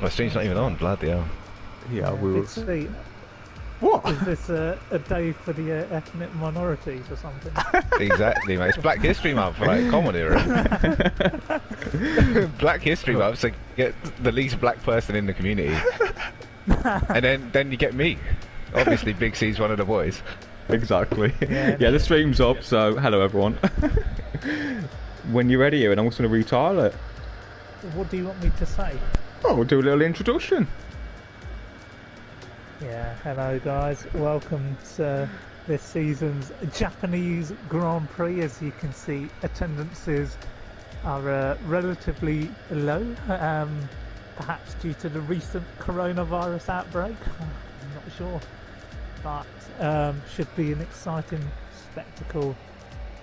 Well, stream's not even on, bloody hell. Yeah, Yeah, we big will. C. What? Is this a day for the ethnic minorities or something? Exactly, mate. It's Black History Month, like, come on here. Black History Month, so get the least black person in the community. And then you get me. Obviously, Big C's one of the boys. Exactly. Yeah. Yeah, the stream's up, so hello everyone. When you're ready, Ewan, I'm just going to retile it. What do you want me to say? Oh, we'll do a little introduction. Yeah, hello guys. Welcome to this season's Japanese Grand Prix. As you can see, attendances are relatively low, perhaps due to the recent coronavirus outbreak. I'm not sure, but should be an exciting spectacle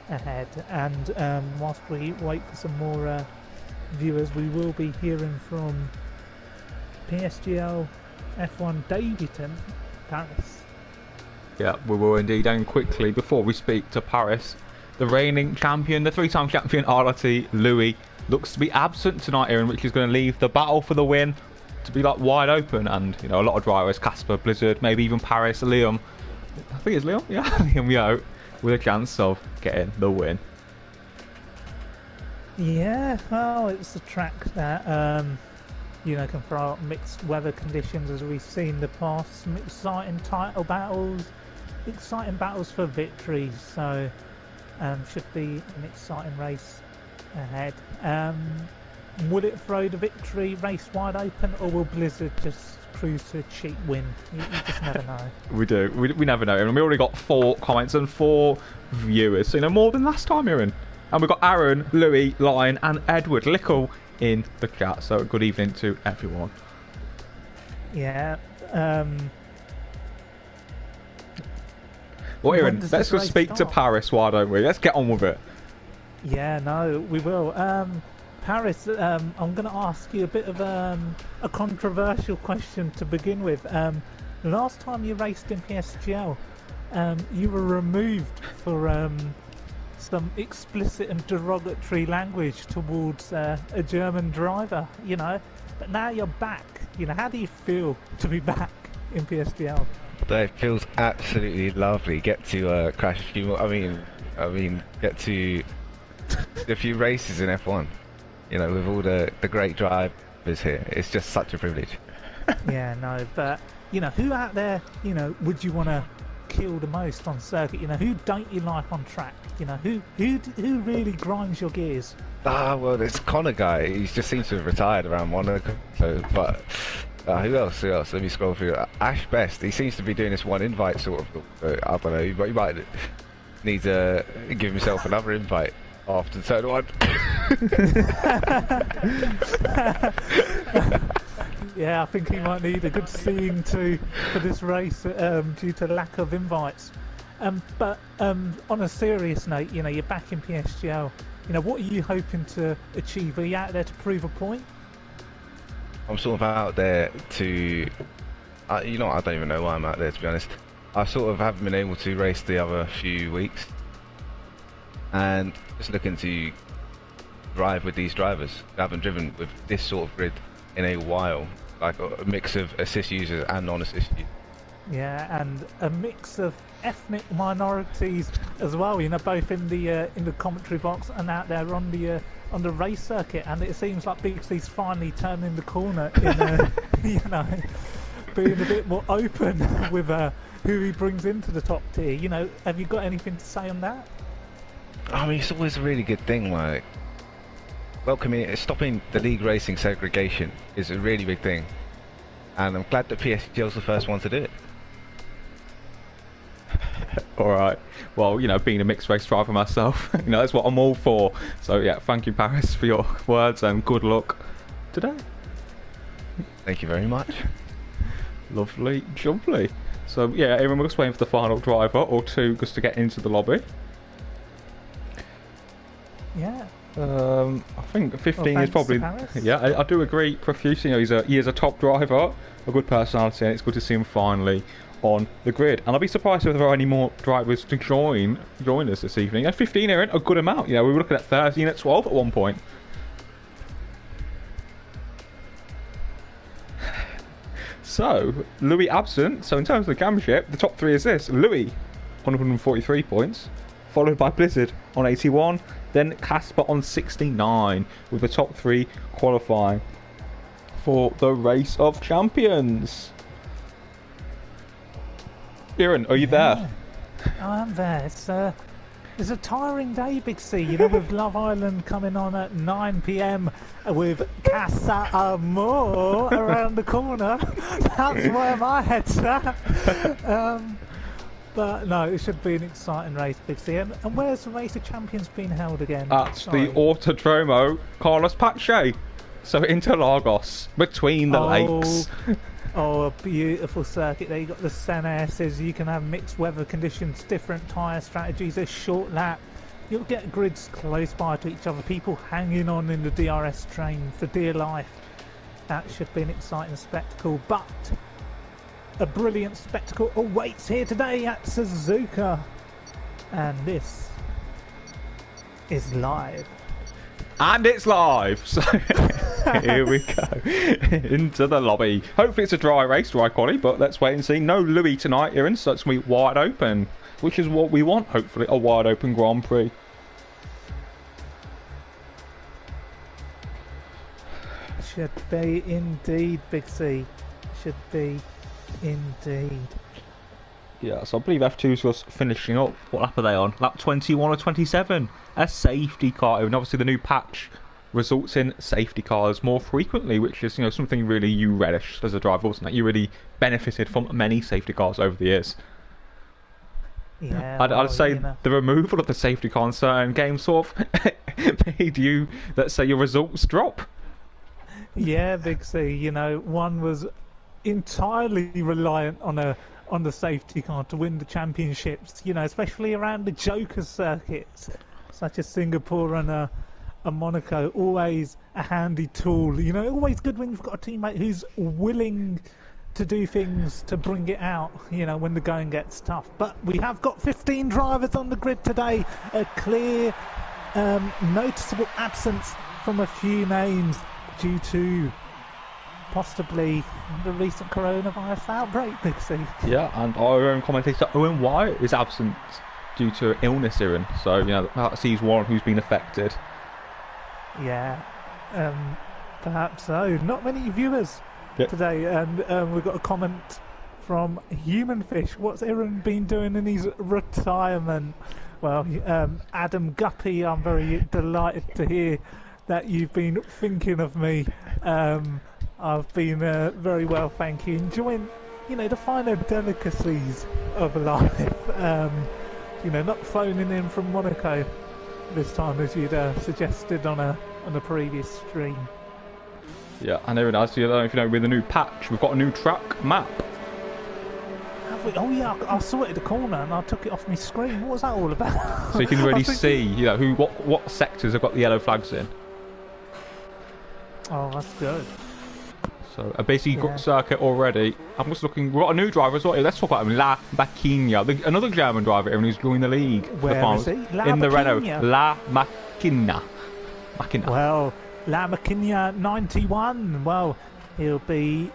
ahead. And whilst we wait for some more viewers, we will be hearing from PSGL F1 debutant Paris. Yeah, we will indeed. And quickly, before we speak to Paris, the reigning champion, the three-time champion RLT Louis, looks to be absent tonight, Aaron, which is going to leave the battle for the win to be like wide open. And you know, a lot of drivers, Casper, Blizzard, maybe even Paris, Liam. I think it's Liam, yeah, Liam Yo, with a chance of getting the win. Yeah, well, it's a track that can throw out mixed weather conditions, as we've seen in the past. Some exciting title battles, exciting battles for victories. So should be an exciting race ahead. Will it throw the victory race wide open, or will Blizzard just cruise to a cheap win? You just never know. We do. We never know. And we already got 4 comments and 4 viewers. So, you know, more than last time, Aaron. And we've got Aaron, Louis, Lion, and Edward Lickle in the chat. So, good evening to everyone. Yeah. Well, Aaron, When does let's this go race speak to start? Paris, why don't we? Let's get on with it. Yeah, no, we will. Paris, I'm going to ask you a bit of a controversial question to begin with. Last time you raced in PSGL, you were removed for some explicit and derogatory language towards a German driver, you know. But now you're back. You know, how do you feel to be back in PSGL? It feels absolutely lovely. Get to crash a few more. I mean, get to a few races in F1. You know, with all the great drivers here, it's just such a privilege. Yeah, no, but you know, who out there, you know, would you want to kill the most on circuit? You know, who don't you like on track? You know, who really grinds your gears? Ah, well, this Connor guy, he just seems to have retired around Monaco. So, but who else? Who else? Let me scroll through. Ash Best, he seems to be doing this one invite sort of. I don't know, but he might need to give himself another invite after turn one. Yeah, I think he might need a good seeing to for this race due to lack of invites. But on a serious note, you know, you're back in PSGL. You know, what are you hoping to achieve? Are you out there to prove a point? I'm sort of out there to, you know, I don't even know why I'm out there, to be honest. I sort of haven't been able to race the other few weeks, and just looking to drive with these drivers. I haven't driven with this sort of grid in a while, like a mix of assist users and non-assist users. Yeah, and a mix of ethnic minorities as well. You know, both in the commentary box and out there on the race circuit. And it seems like Big C's finally turning the corner in, you know, being a bit more open with who he brings into the top tier. You know, have you got anything to say on that? I mean, it's always a really good thing, like stopping the league racing segregation is a really big thing, and I'm glad that PSGL's the first one to do it. Alright, well, you know, being a mixed race driver myself, you know, that's what I'm all for. So yeah, thank you, Paris, for your words, and good luck today. Thank you very much. Lovely jubbly. So yeah, everyone, we're just waiting for the final driver or two just to get into the lobby. Yeah. I think 15 Well, is probably. thanks to Paris. Yeah, I do agree. Profuse, you know, he is a top driver, a good personality, and it's good to see him finally on the grid. And I'll be surprised if there are any more drivers to join us this evening. And 15 are a good amount. You know, we were looking at 13 at 12 at one point. So, Louis absent. So, in terms of the championship, the top three is this: Louis, 143 points, followed by Blizzard on 81, then Casper on 69, with the top three qualifying for the Race of Champions. Kieran, are you there? I'm there. It's a tiring day, Big C. You know, with Love Island coming on at 9 p.m. with Casa Amor around the corner. That's where my head's at. But no, it should be an exciting race, Big C. And where's the Race of Champions being held again? At the Autodromo Carlos Pache. So Interlagos, between the lakes. Oh, a beautiful circuit there. You've got the Sen S's, you can have mixed weather conditions, different tyre strategies, a short lap. You'll get grids close by to each other, people hanging on in the DRS train for dear life. That should be an exciting spectacle, but a brilliant spectacle awaits here today at Suzuka. And this is live. And it's live, so here we go into the lobby. Hopefully it's a dry race, dry quali, but let's wait and see. No Louis tonight, Aaron, so it's going to be wide open, which is what we want, hopefully, a wide open Grand Prix. Should be indeed, Big C. Should be indeed. Yeah, so I believe F2's just finishing up. What lap are they on? Lap 21 or 27? A safety car. And obviously the new patch results in safety cars more frequently, which is, you know, something really you relished as a driver, wasn't it? You really benefited from many safety cars over the years. Yeah, I'd say, you know, the removal of the safety car in certain games sort of made you, let's say, your results drop. Yeah, Big C. You know, one was entirely reliant on the safety car to win the championships. You know, especially around the Joker circuits, such as Singapore and a Monaco. Always a handy tool. You know, always good when you've got a teammate who's willing to do things to bring it out, you know, when the going gets tough. But we have got 15 drivers on the grid today. A clear, noticeable absence from a few names due to possibly the recent coronavirus outbreak, Big C. Yeah, and our own commentator Owen Wyatt is absent due to illness, Aaron. So, you know, perhaps he's one who's been affected. Yeah, perhaps so. Not many viewers today, and we've got a comment from Human Fish. What's Aaron been doing in his retirement? Well, Adam Guppy, I'm very delighted to hear that you've been thinking of me. I've been very well, thank you. Enjoying, you know, the finer delicacies of life. You know, not phoning in from Monaco this time, as you'd suggested on a previous stream. Yeah, and Aaron, as you know, if you know, with the new patch, we've got a new track map. Have we? Oh yeah, I saw it at the corner and I took it off my screen. What was that all about? So you can really see, you know, what sectors have got the yellow flags in. Oh, that's good. So a basic circuit already. I'm just looking. We've got a new driver as well. Let's talk about him. La Macchina, another German driver, Aaron, who's joined the league. Where is he? In the Renault. La Macchina. Well, La Macchina 91. Well, he'll be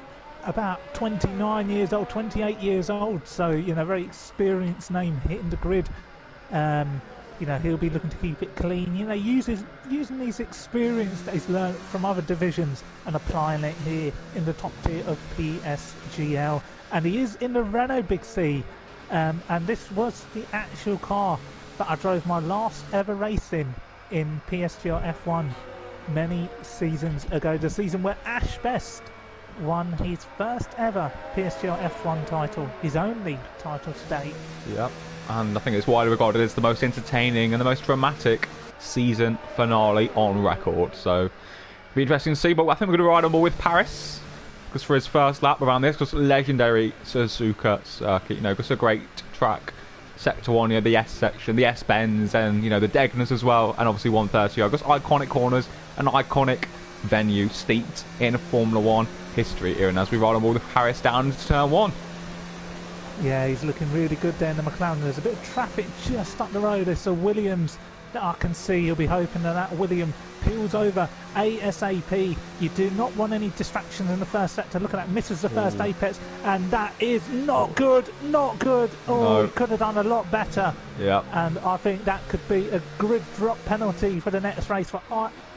about 29 years old, 28 years old. So, you know, very experienced name hitting the grid. You know, he'll be looking to keep it clean. You know, using these experience that he's learned from other divisions and applying it here in the top tier of PSGL. And he is in the Renault Big C. And this was the actual car that I drove my last ever race in PSGL F1 many seasons ago. The season where Ash Best won his first ever PSGL F1 title, his only title to date. Yep. And I think it's widely regarded as the most entertaining and the most dramatic season finale on record. So it'll be interesting to see. But I think we're going to ride on board with Paris, because for his first lap around this, just legendary Suzuka circuit. You know, just a great track. Sector 1, you know, the S section, the S bends, and you know the Degners as well, and obviously 130. Just iconic corners, an iconic venue steeped in Formula 1 history here. And as we ride on board with Paris down to turn 1. Yeah, he's looking really good there in the McLaren. There's a bit of traffic just up the road. There's a Williams I can see he'll be hoping that William peels over ASAP. You do not want any distractions in the first sector. Look at that, misses the first apex, and that is not good, not good. Oh, he could have done a lot better. Yeah. And I think that could be a grid drop penalty for the next race for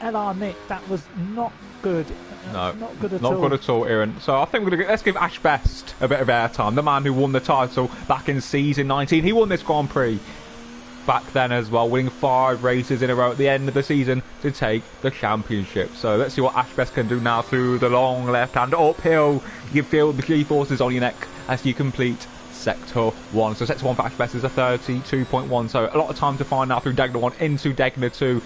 LR Nick. That was not good. No, not good at not all. good at all, Aaron. So I think let's give Ash Best a bit of airtime. The man who won the title back in season 19. He won this Grand Prix back then as well, winning 5 races in a row at the end of the season to take the championship. So let's see what Ash Best can do now through the long left hand uphill. You feel the G-forces on your neck as you complete Sector 1. So Sector 1 for Ash Best is a 32.1. So a lot of time to find out through Degner 1 into Degner 2.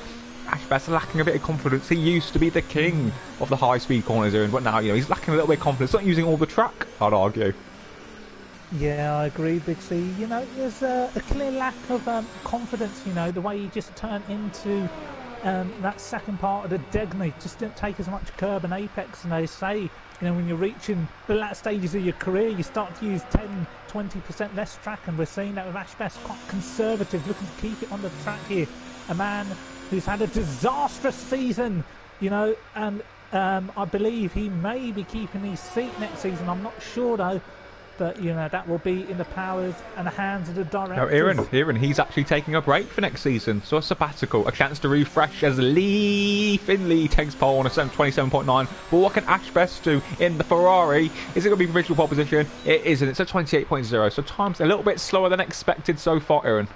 Ash Best lacking a bit of confidence. He used to be the king of the high-speed corners here, but now he's lacking a little bit of confidence. Not using all the track, I'd argue. Yeah, I agree, Big C. There's a clear lack of confidence, the way he just turned into that second part of the Degner. Just didn't take as much curb and apex, and they say, when you're reaching the latter stages of your career, you start to use 10-20% less track, and we're seeing that with Ash Best, quite conservative, looking to keep it on the track here. A man who's had a disastrous season, and I believe he may be keeping his seat next season. I'm not sure, though. But, that will be in the powers and the hands of the directors. Now, Aaron, he's actually taking a break for next season. So a sabbatical, a chance to refresh as Lee Finley takes pole on a 27.9. But what can Ash Best do in the Ferrari? Is it going to be provisional pole position? It isn't. It's a 28.0. So time's a little bit slower than expected so far, Aaron.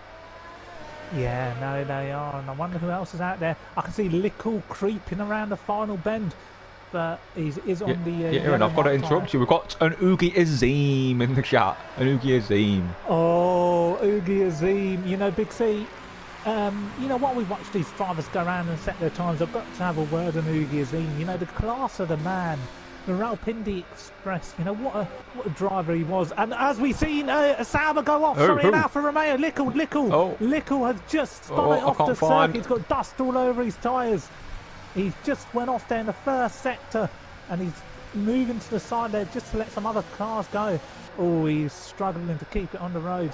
Yeah, no, they are. And I wonder who else is out there. I can see Lickle creeping around the final bend. But he's on the... Aaron, I've got to interrupt you. We've got an Oogie Azim in the chat. An Oogie Azim. Oh, Oogie Azim. Big C, while we watch these drivers go around and set their times, I've got to have a word on Oogie Azim. The class of the man. The Ralpindi Express. What a driver he was. And as we've seen, Sauber go off. An Alfa Romeo. Lickle. Oh. Lickle has just spun it off the circuit. He's got dust all over his tyres. He just went off there in the first sector, and he's moving to the side there just to let some other cars go. Oh, he's struggling to keep it on the road.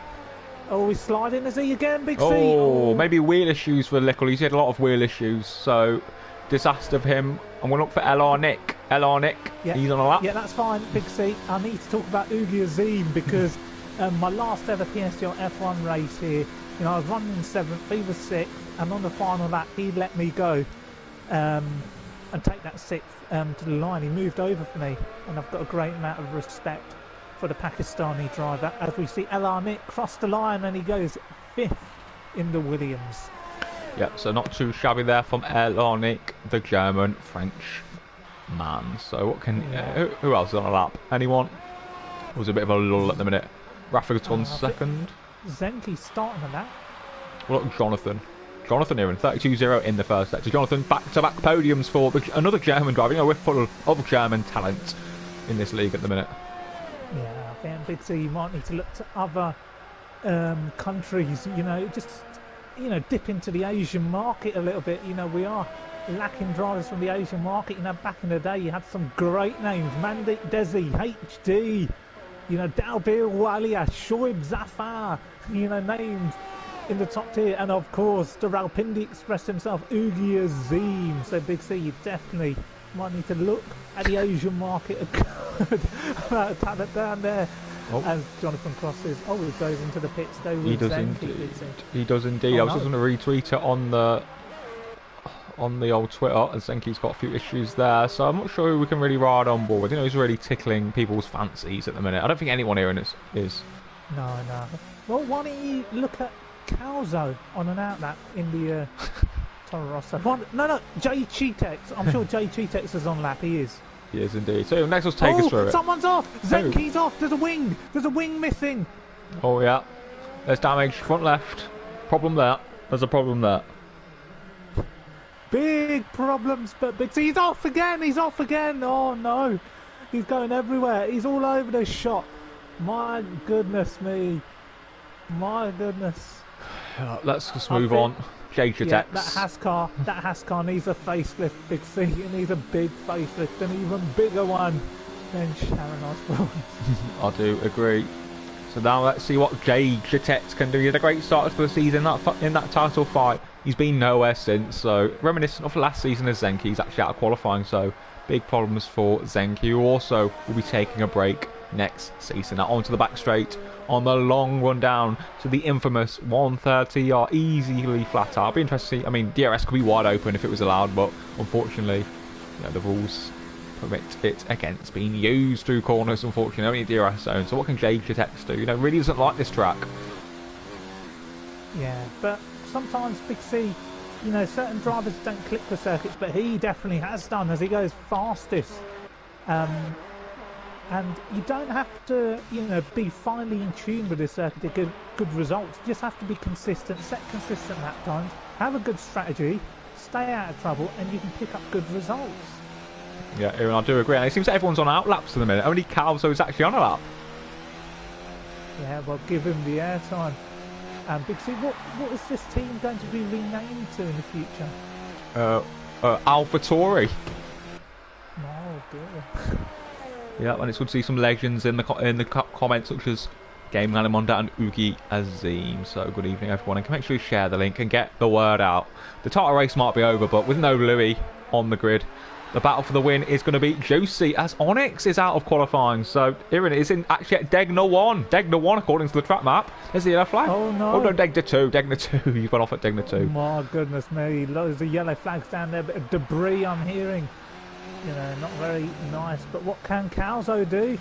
Oh, he's sliding, is he again, Big C? Oh, maybe wheel issues for Lickle. He's had a lot of wheel issues, so disaster for him. I'm going to look for LR Nick. LR Nick, yeah. He's on a lap. Yeah, that's fine, Big C. I need to talk about Oogie Azim because my last ever PSGL F1 race here, I was running in 7th, he was 6th, and on the final lap, he let me go. And take that 6th to the line. He moved over for me, and I've got a great amount of respect for the Pakistani driver. As we see LR Nick cross the line, and he goes 5th in the Williams. Yep, so not too shabby there from LR Nick, the German French man. So what can who else is on a lap? Anyone? It was a bit of a lull at the minute. Raffigaton's second. Zenke's starting on that. Well, look, Jonathan here in 32.0 in the first sector. Jonathan, back-to-back podiums for another German driver. We're full of German talent in this league at the minute. Yeah, I think Big C, you might need to look to other countries, just, dip into the Asian market a little bit. We are lacking drivers from the Asian market. Back in the day, you had some great names. Mandeep Desi, HD, Dalbil Walia, Shoaib Zafar, names in the top tier, and of course the Ralpindi Express himself, Oogie Azim. So Big C, you definitely might need to look at the Asian market. Amount of talent down there. As Jonathan crosses, he goes into the pits though. He does indeed. He does indeed. I was just going to retweet it on the old Twitter, and Zenke's got a few issues there, so I'm not sure who we can really ride on board with. He's really tickling people's fancies at the minute. I don't think anyone here in this is. No. Well, why don't you look at Calzo on an outlap in the Toro Rosso? No, Jay Cheetex. I'm sure Jay Cheetex is on lap. He is. He is indeed. So next, let's take us through it. Someone's off. Zenke's off. There's a wing. There's a wing missing. Oh yeah. There's damage. Front left. Problem there. There's a problem there. Big problems, but Big C, he's off again. Oh no. He's going everywhere. He's all over the shop. My goodness me. My goodness. Let's just move on. Jagetex. Yeah, that Hascar needs a facelift, Big C. It needs a big facelift, an even bigger one than Sharon Osbourne. I do agree. So now let's see what Jagetex can do. He had a great start for the season in that title fight He's been nowhere since, so reminiscent of last season as Zenki. He's actually out of qualifying, so big problems for Zenki, who also will be taking a break next season. Now onto the back straight on the long run down to the infamous 130 or easily flat out. I'd be interested to see, I mean, DRS could be wide open if it was allowed, but unfortunately, the rules permit it against being used through corners, unfortunately, only DRS zone. So what can Jade Tex do? Really doesn't like this track. Yeah, but sometimes Big C, certain drivers don't click the circuits, but he definitely has done as he goes fastest. And you don't have to, be finely in tune with this circuit to get good results. You just have to be consistent, set consistent lap times, have a good strategy, stay out of trouble, and you can pick up good results. Yeah, Aaron, I do agree. And it seems that everyone's on outlaps at the minute. Only Calzo is actually on a lap. Yeah, well, give him the airtime. And Big C, what is this team going to be renamed to in the future? AlphaTauri. Oh dear. Yeah, and it's good to see some legends in the comments, such as Game Alimonda and Ugi Azim. So good evening, everyone, and make sure you share the link and get the word out. The title race might be over, but with no Louis on the grid, the battle for the win is going to be juicy, as Onyx is out of qualifying. So Iran is actually at Degna 1. Degna 1, according to the track map. There's the yellow flag. Oh no. Oh no, Degna 2. Degna 2. You've gone off at Degna 2. My goodness me. Loads of yellow flags down there, bit of debris I'm hearing. Not very nice. But what can Calzo do?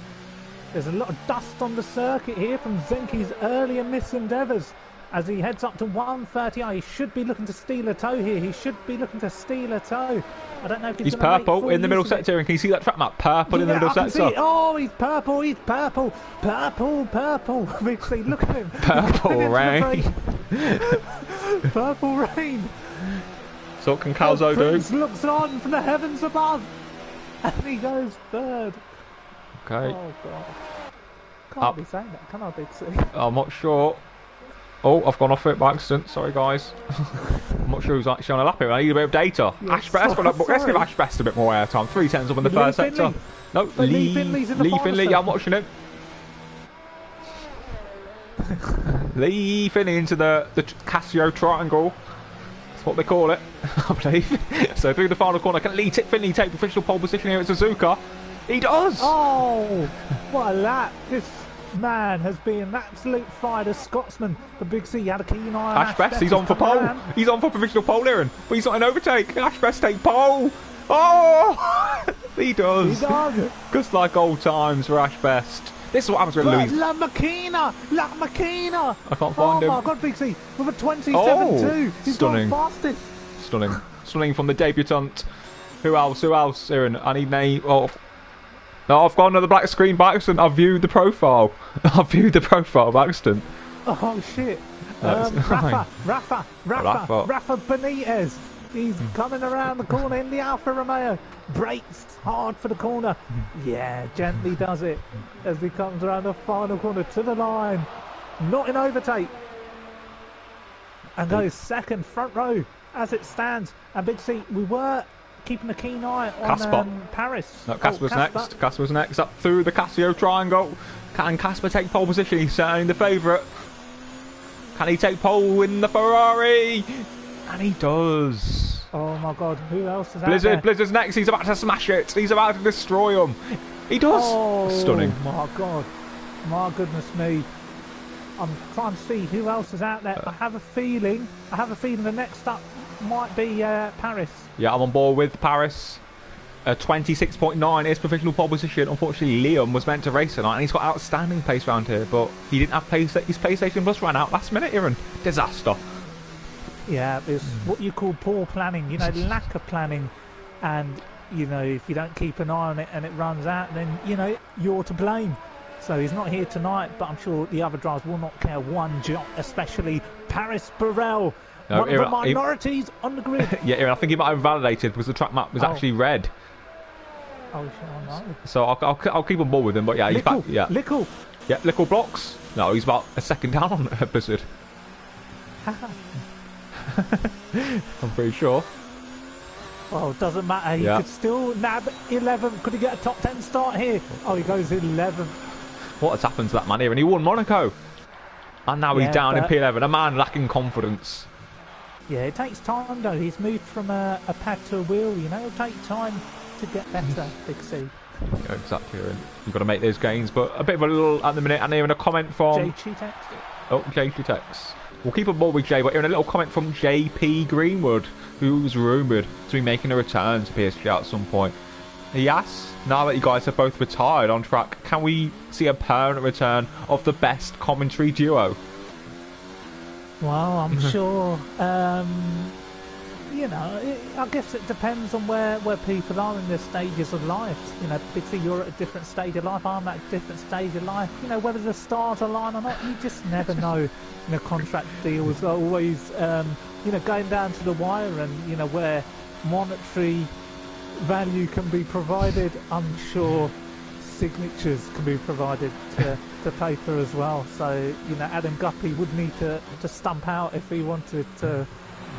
There's a lot of dust on the circuit here from Zenki's earlier misendeavours. As he heads up to 130, he should be looking to steal a toe here. He should be looking to steal a toe. I don't know if he's purple in the middle sector. And can you see that track map? Purple in the middle sector. Oh, he's purple. He's purple. Purple. Look at him. Purple rain. Purple rain. So what can Calzo do? Prince looks on from the heavens above. And he goes third. Okay. Oh, God. Can't be saying that, can I, Big C? I'm not sure. Oh, I've gone off it by accident. Sorry, guys. I'm not sure who's actually on a lap here. I need a bit of data. Yes, Let's give Ash Best a bit more airtime. 310s up in the first sector. No, Lee Finley. Yeah, I'm watching it. Lee Finley into the Casio triangle. That's what they call it, I believe. So through the final corner, can Finley take official pole position here at Suzuka? He does! Oh, what a lap. This man has been an absolute fighter Scotsman. The Big C had a keen eye on Ash Best, he's on for pole. He's on for provisional pole, Aaron. But he's not an overtake. Ash Best take pole. Oh! He does. He does. Just like old times for Ash Best. This is what happens when Louis... La Machina! I can't find him. Oh my God, Big C, with a 27.2. He's stunning. gone fastest. Stunning from the debutant. Who else, Aaron? I need name. Oh, no, I've got another black screen by accident. I've viewed the profile. By accident. Oh shit. Rafa Benitez. He's coming around the corner in the Alfa Romeo. Brakes hard for the corner. Yeah, gently does it as he comes around the final corner to the line. Not in overtake. And goes second, front row as it stands. And Big C, we were keeping a keen eye on Paris. No, Casper's next. Casper's next. Up through the Casio triangle. Can Casper take pole position? He's certainly the favourite. Can he take pole in the Ferrari? And he does. Oh my God, who else is out there? Blizzard's next. He's about to smash it. He's about to destroy him. He does. Oh, stunning. My God. My goodness me. I'm trying to see who else is out there. I have a feeling the next up might be Paris. Yeah, I'm on board with Paris. 26.9 is provisional pole position. Unfortunately, Liam was meant to race tonight, and he's got outstanding pace round here, but he didn't have pace. His PlayStation Plus ran out last minute, Aaron. Disaster. Yeah, it's what you call poor planning, lack of planning. And, if you don't keep an eye on it and it runs out, then, you're to blame. So he's not here tonight, but I'm sure the other drivers will not care one jot, especially Paris Burrell. No, one of the minorities on the grid. Yeah, Aaron, I think he might have validated because the track map was actually red. Oh, shit, I know. So I'll keep on board with him, but yeah, he's back. Yeah, Lickle. Yeah, Lickle blocks. No, he's about a second down on Blizzard. I'm pretty sure. Well, it doesn't matter. He could still nab 11. Could he get a top 10 start here? Oh, he goes 11th. What has happened to that man here? And he won Monaco. And now he's down in P11. A man lacking confidence. Yeah, it takes time though. He's moved from a pad to a wheel. You know, it'll take time to get better. Big C. Yeah, exactly. And you've got to make those gains. But a bit of a little at the minute, and even a comment from Jay Cheetex. We'll keep it more with Jay, but here in a little comment from JP Greenwood, who's rumoured to be making a return to PSG at some point. He asks, now that you guys are both retired on track, can we see a permanent return of the best commentary duo? Well, I'm sure. You know, I guess it depends on where people are in their stages of life. You know, Bitsy, you're at a different stage of life. I'm at a different stage of life. You know, whether the stars align or not, you just never know. You know, contract deals are always, you know, going down to the wire, and you know where monetary value can be provided. I'm sure signatures can be provided to paper as well. So you know, Adam Guppy would need to stump out if he wanted to.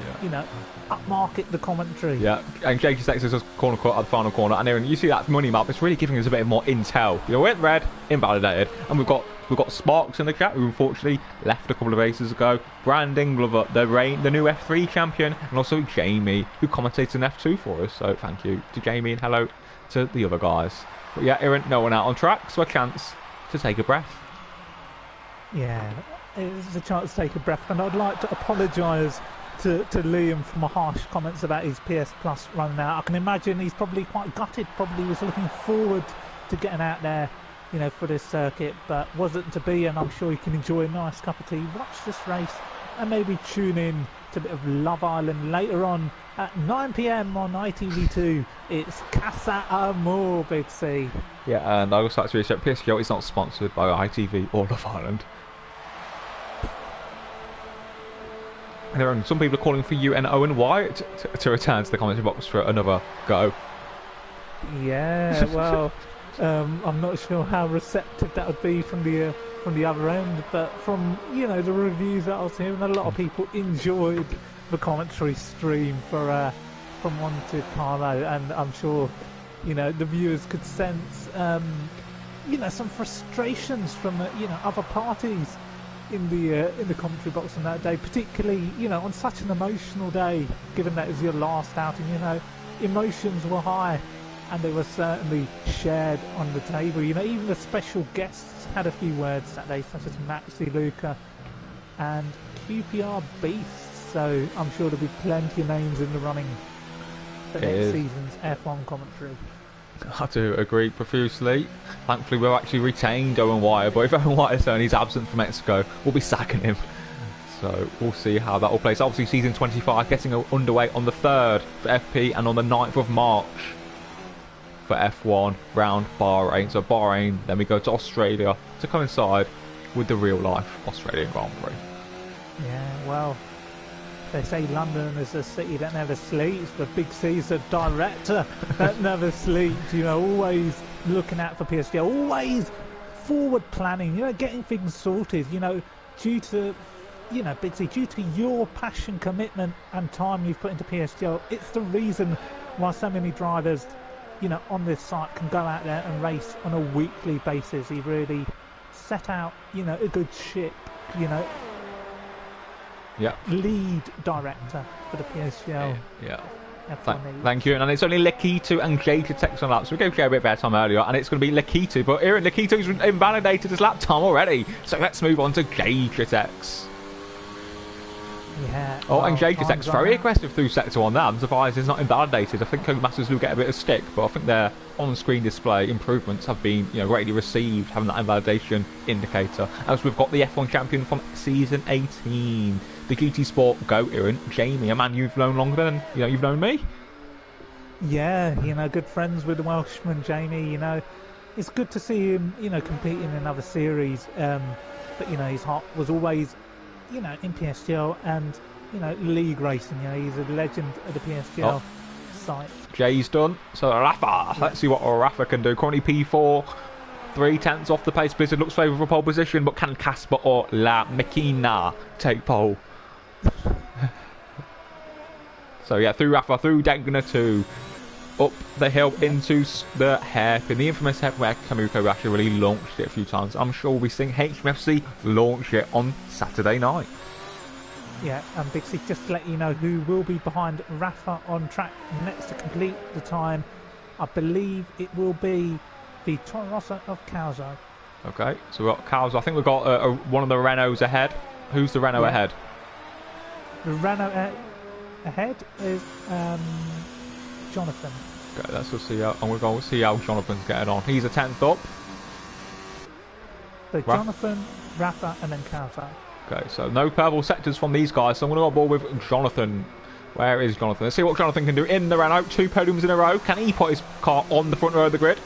Yeah. You know, upmarket the commentary. Yeah, and Jakey Sex is just corner cut at the final corner, and Aaron, you see that money map? It's really giving us a bit more intel. You know, we're red, invalidated, and we've got Sparks in the chat, who unfortunately left a couple of races ago. Brandon Glover, the new F3 champion, and also Jamie, who commentates in F2 for us. So thank you to Jamie, and hello to the other guys. But yeah, Aaron, no one out on track, so a chance to take a breath. Yeah, it's a chance to take a breath, and I'd like to apologise to Liam for my harsh comments about his PS Plus run now. I can imagine he's probably quite gutted, probably was looking forward to getting out there, you know, for this circuit, but wasn't to be, and I'm sure he can enjoy a nice cup of tea, watch this race, and maybe tune in to a bit of Love Island later on at 9 PM on ITV2. It's Casa Amor, Big C. Yeah, and I also like to reset, PSGL is not sponsored by ITV or Love Island. There are some people are calling for you and Owen Wyatt to return to the commentary box for another go. Yeah, well, I'm not sure how receptive that would be from the other end, but from, you know, the reviews that I was hearing, a lot of people enjoyed the commentary stream from Monte Carlo, and I'm sure, you know, the viewers could sense, you know, some frustrations from you know, other parties in the commentary box on that day, particularly, you know, on such an emotional day, given that it was your last outing. You know, emotions were high, and they were certainly shared on the table. You know, even the special guests had a few words that day, such as Maxi Luca and QPR Beast. So I'm sure there'll be plenty of names in the running for next season's F1 commentary. I do agree profusely. Thankfully, we've actually retained Owen Wyatt, but if Owen Wyatt is saying he's absent from Mexico, we'll be sacking him. So we'll see how that all plays. Obviously, season 25 getting underway on the 3rd for FP and on the 9th of March for F1 round Bahrain. So Bahrain, then we go to Australia to coincide with the real life Australian Grand Prix. Yeah, well, they say London is a city that never sleeps, but Big C's a director that never sleeps. You know, always looking out for PSG, always forward planning, you know, getting things sorted, you know, due to, you know, Big C, due to your passion, commitment and time you've put into PSG. It's the reason why so many drivers, you know, on this site can go out there and race on a weekly basis. He really set out, you know, a good ship, you know. Yeah. Lead director for the PSGL. Yeah. Thank you. And it's only Lakitu and Jada text on that. So we gave Jay a bit of airtime earlier, and it's going to be Lakitu. But here, Lakitu's invalidated his lap time already. So let's move on to Jada text. Yeah. Oh, and Jada text very aggressive through sector 1 there. I'm surprised he's not invalidated. I think Codemasters will get a bit of stick, but I think their on-screen display improvements have been, you know, greatly received, having that invalidation indicator. As we've got the F1 champion from season 18. The GT Sport GOAT, Aaron, Jamie, a man you've known longer than, you know, you've known me. Yeah, you know, good friends with the Welshman, Jamie. You know, it's good to see him, you know, competing in another series. But you know, his heart was always, you know, in PSGL and, you know, league racing. You know, he's a legend at the PSGL site. Jay's done. So Rafa, let's see what Rafa can do. Currently P4. 3/10 off the pace. Blizzard looks favourable for pole position, but can Casper or La Machina take pole? So yeah, through Rafa, through Degner 2, up the hill into the hairpin, the infamous hairpin where Kamiko Rasha really launched it a few times. I'm sure we'll be seeing HMFC launch it on Saturday night. Yeah, and Big C, just to let you know who will be behind Rafa on track next to complete the time. I believe it will be the Toro Rosso of Calzo. Okay, so we've got Calzo. I think we've got one of the Renaults ahead. Who's the Renault ahead? The Renault ahead is Jonathan. Okay, let's go see how, and we're going to see how Jonathan's getting on. He's a 10th up. So Jonathan, Rafa, and then Calzo. Okay, so no purple sectors from these guys, so I'm going to go on board with Jonathan. Where is Jonathan? Let's see what Jonathan can do in the Renault. 2 podiums in a row. Can he put his car on the front row of the grid?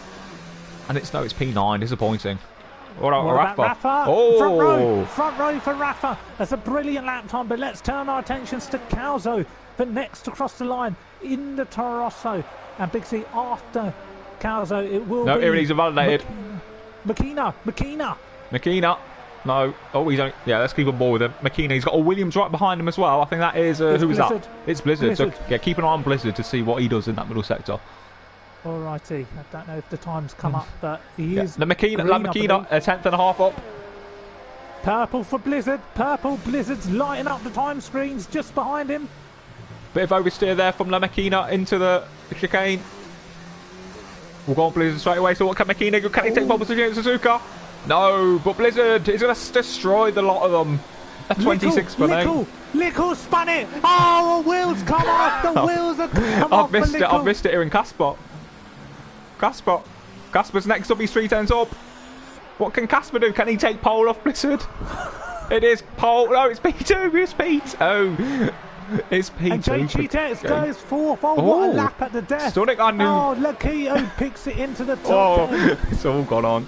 And it's P9. Disappointing. What about Rafa? Oh! Front row for Rafa. That's a brilliant lap time, but let's turn our attentions to Calzo, the next to cross the line in the Toro Rosso. And Big C after Calzo, it will be... No, here he's validated. Makina. No. Oh, he's only... Yeah, let's keep on board with him. Makina, he's got a Williams right behind him as well. I think that is... who is that? It's Blizzard. So, yeah, keep an eye on Blizzard to see what he does in that middle sector. Alrighty. I don't know if the time's come up, but he is... The Makina, a 10th and a half up. Purple for Blizzard. Purple. Blizzard's lighting up the time screens just behind him. Bit of oversteer there from La Makina into the chicane. We'll go on Blizzard straight away. So what can Makina do? Can he take pole position in Suzuka? No, but Blizzard is going to destroy the lot of them. A 26 for them. Lickle spun it. Oh, the wheels come off. The wheels are come off. I've missed it here in Casper. Casper's next up. He's 3 tenths up. What can Casper do? Can he take pole off Blizzard? It is pole. No, it's P2. It's P2. It's P2. And Jay Cheetah goes fourth. Oh, what a lap at the death. Stunning, I knew. Oh, Lakito picks it into the top. It's all gone on.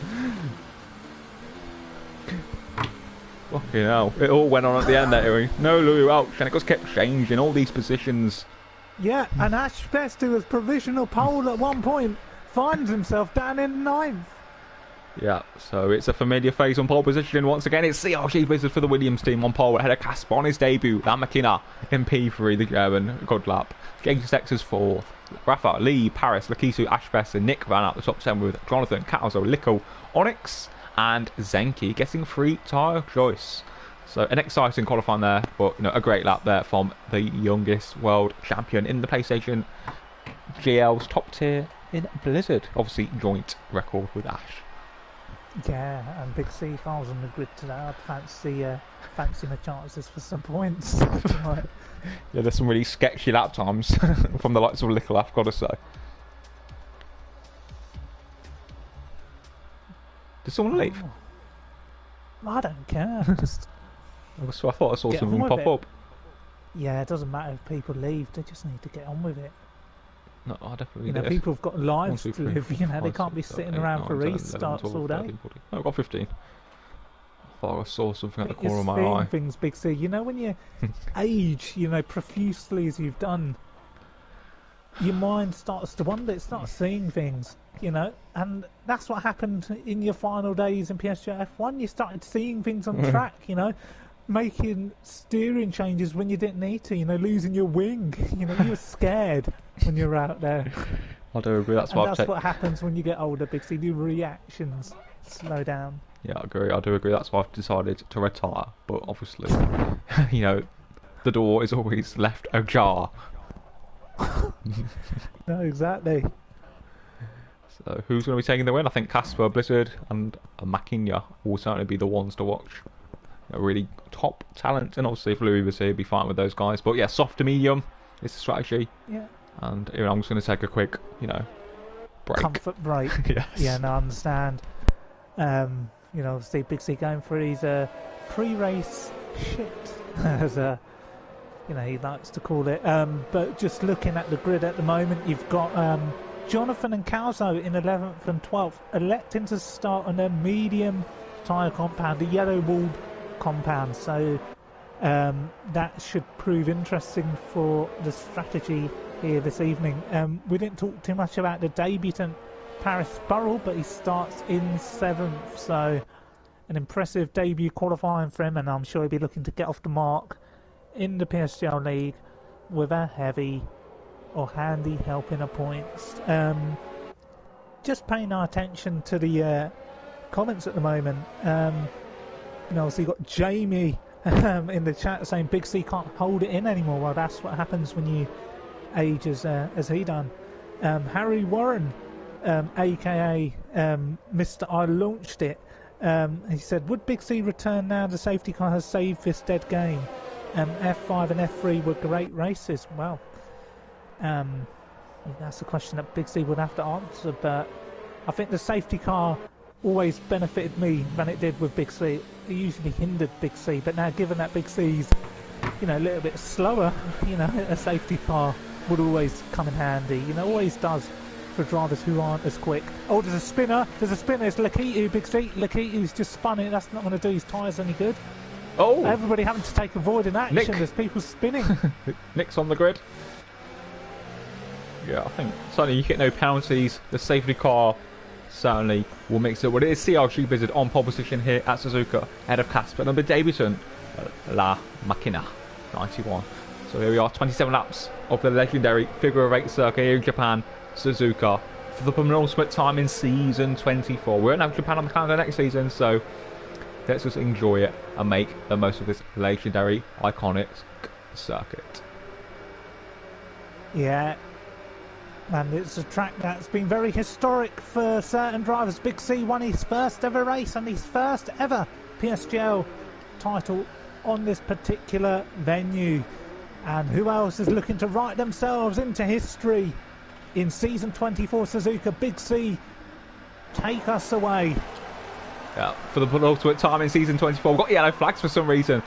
Fucking hell. It all went on at the end there. No Louis Welch, and it just kept changing all these positions. Yeah, and Ash Best, who was provisional pole at one point, finds himself down in 9th. Yeah, so it's a familiar face on pole position once again. It's CRG Blizzard for the Williams team on pole ahead of Casper on his debut. That Makina in P3, the German. Good lap. James Sexter's 4th. Rafa, Lee, Paris, Lakisu, Ashbest and Nick ran out the top 10 with Jonathan, Calzo, Lico, Onyx and Zenki getting free tyre choice. So an exciting qualifying there, but a great lap there from the youngest world champion in the PlayStation GL's top tier in Blizzard. Obviously joint record with Ash. Yeah, and Big C, if I was on the grid today, I'd fancy my chances for some points. Right. Yeah, there's some really sketchy lap times from the likes of Little, I've got to say. Did someone leave? I don't care. So I thought I saw something pop up. Yeah, it doesn't matter if people leave, they just need to get on with it. No, I definitely did. People have got lives 1, 2, 3, to live, 4, 5, they can't be 6, sitting 7, 8, around 9, for 10, restarts 11, 12, all day. 13, 14. No, I've got 15. I thought I saw something at the corner of my seeing eye. Things, Big C. When you age, profusely as you've done, your mind starts to wander. It starts seeing things, and that's what happened in your final days in PSGL F1. You started seeing things on track, making steering changes when you didn't need to, losing your wing. You were scared when you were out there. I do agree. That's what happens when you get older, Big C. Your reactions slow down. Yeah, I agree. I do agree. That's why I've decided to retire. But obviously, the door is always left ajar. No, exactly. So who's going to be taking the win? I think Casper, Blizzard and Makina will certainly be the ones to watch. Really top talent, and obviously if Louis was here, he'd be fine with those guys. But yeah, soft to medium is the strategy. Yeah. And I'm just going to take a quick, break. Comfort break. Yes. Yeah, no, I understand. Obviously Big C going for his pre-race shit, as he likes to call it. But just looking at the grid at the moment, you've got Jonathan and Calzo in 11th and 12th, electing to start on a medium tyre compound, the yellow-walled compound. So that should prove interesting for the strategy here this evening. We didn't talk too much about the debutant Paris Burrell, but he starts in 7th, so an impressive debut qualifying for him, and I'm sure he'll be looking to get off the mark in the PSGL League with a heavy or handy helping of points. Just paying our attention to the comments at the moment. So you've got Jamie in the chat saying Big C can't hold it in anymore. Well, that's what happens when you age as he done. Harry Warren, aka Mr. I launched it. He said, would Big C return now the safety car has saved this dead game? F5 and F3 were great races. Well, that's a question that Big C would have to answer, but I think the safety car always benefited me than it did with Big C. It usually hindered Big C, but now given that Big C's, a little bit slower, a safety car would always come in handy, always does for drivers who aren't as quick. Oh, there's a spinner, it's Lakitu, Big C. Lakitu's just spun it, that's not going to do his tyres any good. Oh! Everybody having to take avoiding action, Nick. There's people spinning. Nick's on the grid. Yeah, I think certainly you get no penalties. The safety car certainly will mix it. Well, it is CRG Blizzard on pole position here at Suzuka, ahead of Casper. Number Davison, La Machina, 91. So here we are, 27 laps of the legendary figure of 8 circuit here in Japan, Suzuka, for the penultimate time in season 24. We won't have Japan on the calendar next season, so let's just enjoy it and make the most of this legendary, iconic circuit. Yeah. And it's a track that's been very historic for certain drivers. Big C won his first ever race and his first ever PSGL title on this particular venue. And who else is looking to write themselves into history in season 24 Suzuka? Big C, take us away. Yeah, for the penultimate time in season 24, we've got yellow flags for some reason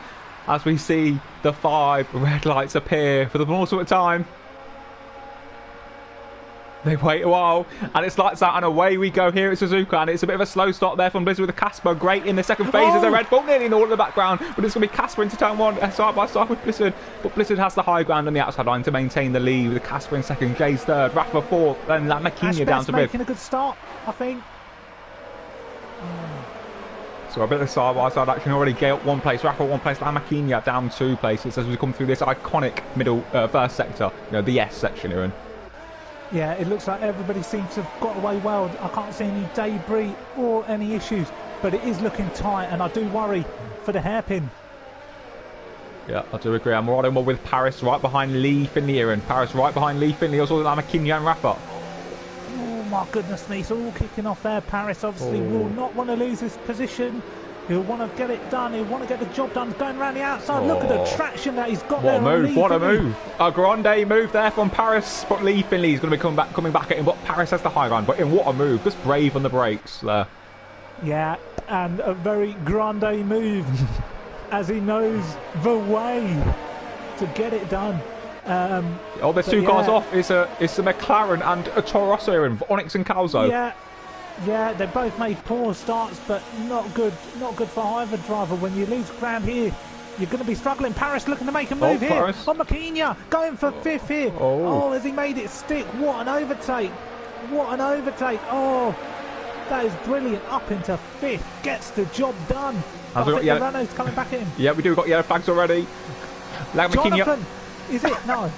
as we see the 5 red lights appear for the penultimate time. They wait a while, and it's lights out, and away we go here at Suzuka, and it's a bit of a slow start there from Blizzard with the Casper. Great in the second phase. There's a Red Bull nearly in all in the background, but it's going to be Casper into turn 1, side by side with Blizzard. But Blizzard has the high ground on the outside line to maintain the lead, with the Casper in second, Jay's third, Rafa fourth, then Lamakinia down to mid. Making a good start, I think. So a bit of side by side action already. Gay up 1 place, Rafa 1 place, Lamakinia down 2 places as we come through this iconic middle first sector, the S section here. Yeah, it looks like everybody seems to have got away well. I can't see any debris or any issues, but it is looking tight, and I do worry for the hairpin. Yeah, I do agree. I'm riding more with Paris right behind Lee Finley here, and Paris right behind Lee Finley, also Lamakinia and Rafa. Oh my goodness me, it's all kicking off there. Paris obviously will not want to lose his position. He'll want to get it done. He'll want to get the job done. Going around the outside. Look at the traction that he's got there. What a move. What a move. A grande move there from Paris. But Lee Finley's going to be coming back at him. But Paris has the high ground. But in what a move. Just brave on the brakes there. Yeah, and a very grande move as he knows the way to get it done. There's 2 cars off. It's a McLaren and a Toro Rosso here in Onyx and Calzo. Yeah, they both made poor starts, but not good for either driver. When you lose ground here, you're going to be struggling. Paris looking to make a move here. Paris. Oh, Makinia going for 5th here. Oh, has he made it stick? What an overtake. What an overtake. Oh, that is brilliant. Up into 5th. Gets the job done. I think Renault's coming back at him. Yeah, we do. We've got yellow flags already. Jonathan. Is it? No.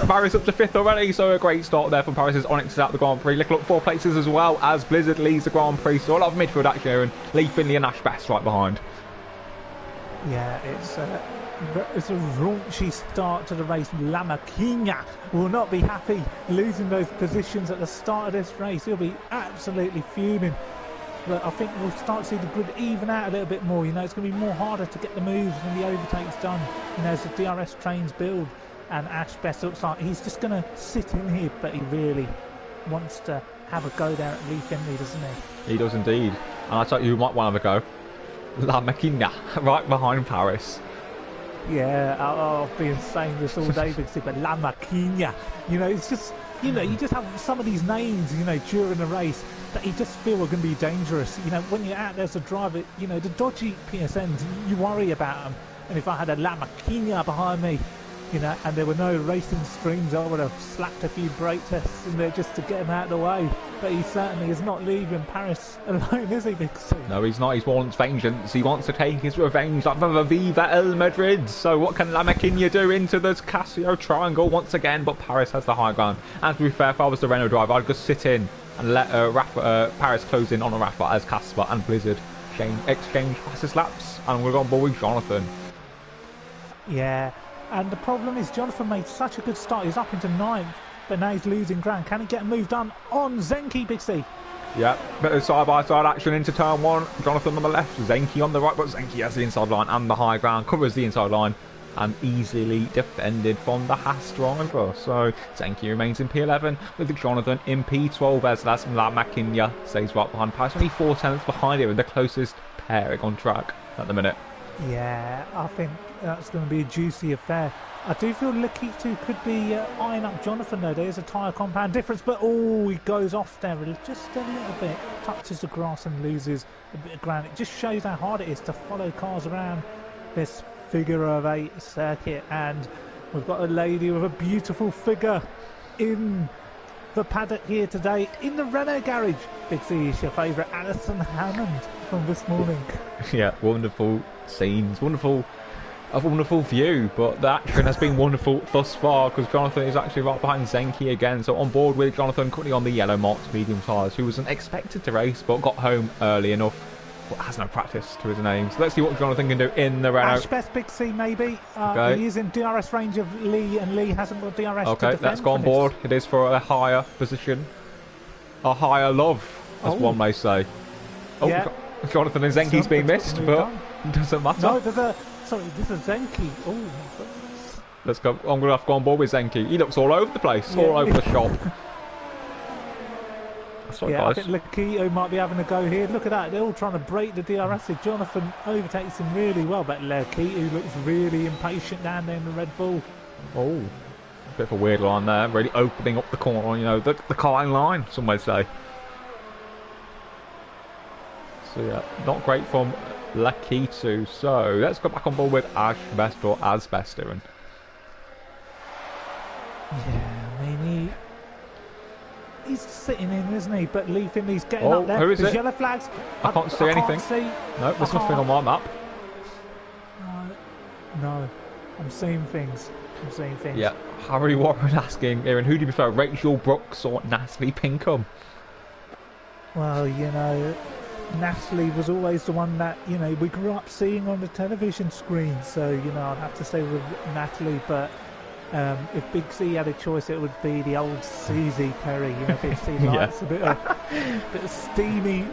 Paris up to 5th already, so a great start there from Paris. Onyx is out the Grand Prix. Look 4 places as well as Blizzard leads the Grand Prix. So a lot of midfield action here, and Lee Finley and Ash Best right behind. Yeah, it's a raunchy start to the race. Lamakinia will not be happy losing those positions at the start of this race. He'll be absolutely fuming. But I think we'll start to see the grid even out a little bit more. It's going to be more harder to get the moves and the overtakes done, as the DRS trains build. And Ash Best looks like he's just going to sit in here, but he really wants to have a go there at Lee Finley, doesn't he? He does indeed. And I thought you might want to have a go. La Machina, right behind Paris. Yeah, I've been saying this all day, but La Machina, it's just, you just have some of these names, during the race that you just feel are going to be dangerous. When you're out there as a driver, the dodgy PSNs, you worry about them. And if I had a La Machina behind me, and there were no racing streams, I would have slapped a few brake tests in there just to get him out of the way. But he certainly is not leaving Paris alone, is he, Big C? No, he's not. He wants vengeance. He wants to take his revenge like Viva El Madrid. So what can Lamakinia do into the Casio triangle once again? But Paris has the high ground. And to be fair, if I was the Renault driver, I'd just sit in and let Paris close in on a Rafa as Casper and Blizzard exchange fastest laps, and we're on board with Jonathan. Yeah, and the problem is Jonathan made such a good start. He's up into 9th, but now he's losing ground. Can he get a move done on Zenki, Big C? Yeah, bit of side-by-side action into turn 1. Jonathan on the left, Zenki on the right, but Zenki has the inside line and the high ground, covers the inside line, and easily defended from the Haas driver. So Zenki remains in P11 with Jonathan in P12 as that's McKinya stays right behind Paris, only 4 tenths behind him, and the closest pairing on track at the minute. Yeah, I think that's going to be a juicy affair. I do feel Lakitu could be eyeing up Jonathan though. There's a tyre compound difference, but he goes off there just a little bit, touches the grass and loses a bit of ground. It just shows how hard it is to follow cars around this figure of 8 circuit, and we've got a lady with a beautiful figure in the paddock here today in the Renault garage. Big C is your favourite Alison Hammond from this morning. Yeah, wonderful scenes, a wonderful view, but the action has been wonderful thus far because Jonathan is actually right behind Zenki again. So on board with Jonathan, currently on the yellow marked medium tyres, who wasn't expected to race but got home early enough, but has no practice to his name. So let's see what Jonathan can do in the Renault. Best Big C maybe. Okay. He is in DRS range of Lee, and Lee hasn't got DRS to Okay, defend. let's go on board. It is for a higher position, a higher love, as one may say. Oh, yeah. Jonathan and Zenki's being missed, but it doesn't matter. No, this is Zenki. Oh, let's go. I'm going to have to go on board with Zenki. He looks all over the place, all over the shop. Sorry, yeah, guys. I think Lakito might be having a go here. Look at that. They're all trying to break the DRS. Jonathan overtakes him really well, but Lakito looks really impatient down there in the Red Bull. Oh, a bit of a weird line there. Really opening up the corner, you know, the Kine line, some may say. So yeah, not great from Lakitu. So let's go back on board with Ashbest or Asbestiran. Yeah, I mean he's sitting in, isn't he? But Lee Finley's getting up there. Who is There's it? yellow flags. I can't see anything. No, there's nothing on my map. No, I'm seeing things. Yeah, Harry Warren asking, Aaron, who do you prefer, Rachel Brooks or Natalie Pinkham? Well, you know, Natalie was always the one that, you know, we grew up seeing on the television screen. So, you know, I'd have to say with Natalie, but if Big C had a choice, it would be the old Susie Perry. You know, Big C likes a bit of steamy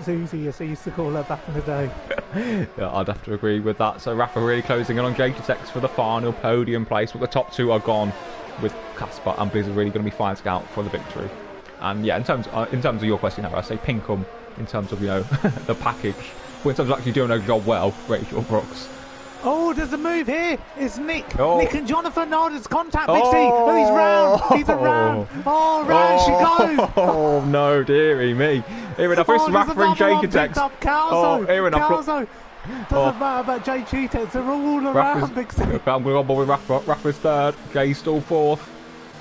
Susie, as they used to call her back in the day. Yeah, I'd have to agree with that. So Rafa really closing in on JTX for the final podium place, but the top two are gone with Casper and Blizzard really going to be fighting out for the victory. And yeah, in terms of your question, I say Pinkham in terms of, you know, the package, but in terms of actually doing a job well, Rachel Brooks. Oh, there's a move here. It's Nick. Oh. Nick and Jonathan. Oh, there's contact. Big C. Oh, he's round. He's around. Oh, round she goes. Oh, no, dearie me. Here in the first Rafa and JTX. Oh, here in the doesn't matter about Jay Cheetahs. They're all around, Big C. I'm going on board with Rafa. Rafa's third. Jay still fourth.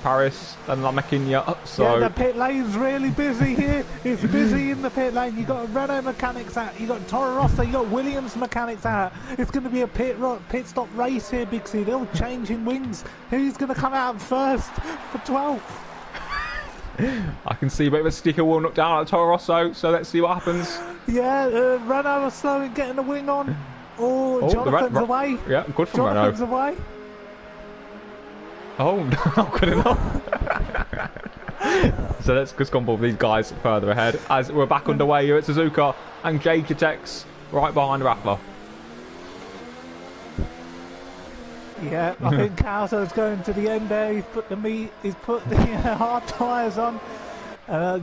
Paris and McKinya. So yeah, the pit lane's really busy here. It's busy in the pit lane. You got Renault mechanics out. You got Toro Rosso. You got Williams mechanics out. It's going to be a pit stop race here, Big C. They're all changing wings. Who's going to come out first for 12th? I can see a bit of a sticker wheel knocked down at Toro Rosso. So let's see what happens. Yeah, Renault are slow in getting the wing on. Oh, Jonathan's away. Yeah, good from Jonathan's Renault. away. Oh, not good enough. So let's just go on board with these guys further ahead as we're back underway here at Suzuka and JTX right behind Rafa. Yeah, I think Calzo's going to the end there. He's put the hard tyres on.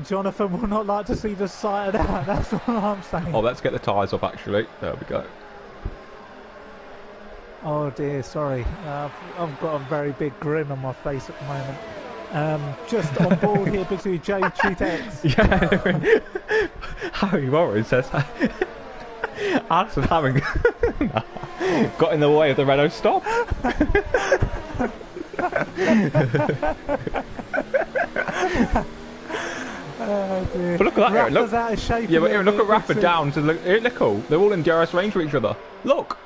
Jonathan will not like to see the sight of that. That's what I'm saying. Oh, let's get the tyres off actually. There we go. Oh dear, sorry. I've got a very big grin on my face at the moment. Just on board here, Big C, J Cheetahs. Yeah. Harry Warren says Alison having got in the way of the Renault stop. Oh dear. But look at that, Aaron. Rafa's out of shape. Yeah, but Aaron, look at Rafa down to look. Look, cool. They're all in DRS range for each other. Look.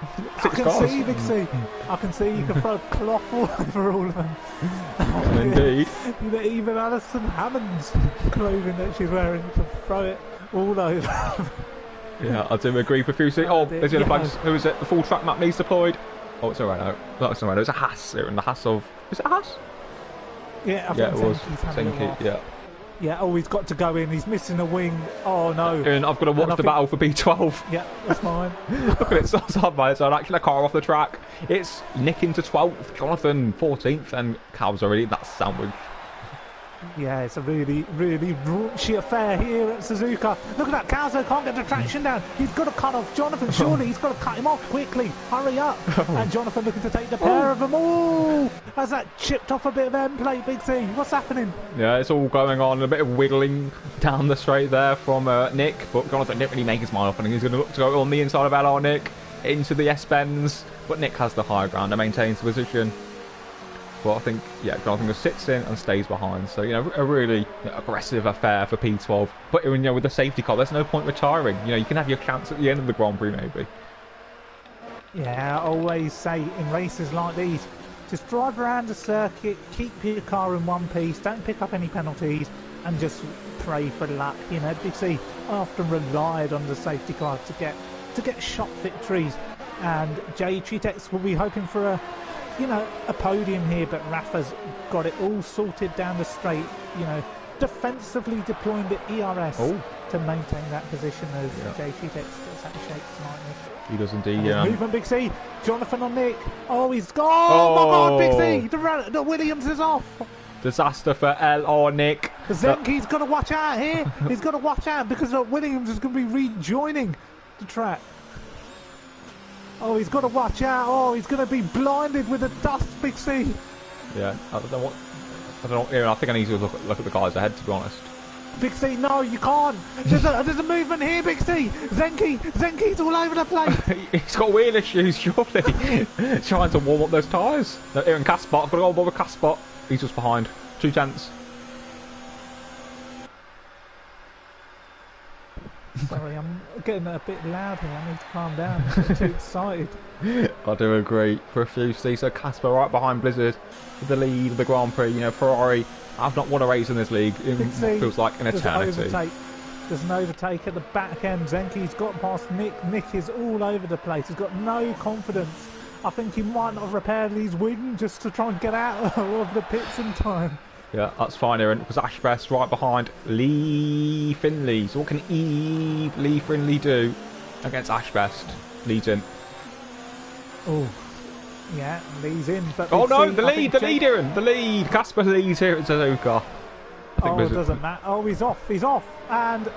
I can see, Big C. I can see you can throw cloth all over all of them. Indeed. Even Alison Hammond's clothing that she's wearing, to throw it all over. Yeah, I do agree profusely. Oh, dear. there's the other Yeah. flags. Who is it? The full track map needs deployed. Oh, it's a Renault. No, it's a Renault. It's a Haas here, and the Haas of... Is it a Haas? Yeah, I Yeah, think it was. Zenki's having a Zenki, laugh. yeah. Yeah, oh, he's got to go in. He's missing a wing. Oh, no. And I've got to watch And I the think- battle for P12. Yeah, that's mine. Look at it, side by side. Actually, a car off the track. It's Nick into 12th, Jonathan 14th, and Cal's already in that sandwich. Yeah, it's a really, really raunchy affair here at Suzuka. Look at that, Calzo can't get the traction down. He's got to cut off Jonathan, surely. He's got to cut him off quickly. Hurry up. And Jonathan looking to take the pair of them. Oh, has that chipped off a bit of end plate, Big C? What's happening? Yeah, it's all going on. A bit of wiggling down the straight there from Nick, but Jonathan didn't really make his mind up, and he's going to look to go on the inside of LR Nick into the S-Bends, but Nick has the higher ground and maintains the position. But I think, yeah, Jonathan just sits in and stays behind. So, you know, a really aggressive affair for P12. But, you know, with the safety car, there's no point retiring. You know, you can have your chance at the end of the Grand Prix, maybe. Yeah, I always say in races like these, just drive around the circuit, keep your car in one piece, don't pick up any penalties, and just pray for luck. You know, Big C often relied on the safety car to get shot victories, and Jay Chitex will be hoping for a podium here, but Rafa's got it all sorted down the straight, you know, defensively deploying the ERS to maintain that position as Jay Chitex gets that shake slightly. He does indeed, Movement, Big C. Jonathan on Nick. Oh, he's gone. Oh, my God, Big C. The Williams is off. Disaster for LR Nick. Zenki's got to watch out here. He's got to watch out because Williams is going to be rejoining the track. Oh, he's got to watch out. Oh, he's going to be blinded with the dust, Big C. Yeah, I don't know. I think I need to look at the guys ahead, to be honest. Big C, no, you can't. There's a movement here, Big C. Zenki's all over the place. He's got wheel issues, surely. Trying to warm up those tyres. No, Aaron Caspot, I've got to go on board with Caspot. He's just behind. 2 tenths. Sorry, I'm getting a bit loud here. I need to calm down. I'm getting too excited. I do agree. Profusely. So Casper right behind Blizzard with the lead of the Grand Prix. You know, Ferrari have not won a race in this league. It feels like an eternity. There's an overtake at the back end. Zenki's got past Nick. Nick is all over the place. He's got no confidence. I think he might not have repaired his wing just to try and get out of the pits in time. Yeah, that's fine, Aaron. It was Ashbest right behind Lee Finley. So what can Lee Finley do against Ashbest? Leads in. Oh, yeah, Lee's in. But oh no, the lead, Aaron. The lead. Casper leads here at Suzuka. Oh, it doesn't matter. Oh, he's off. And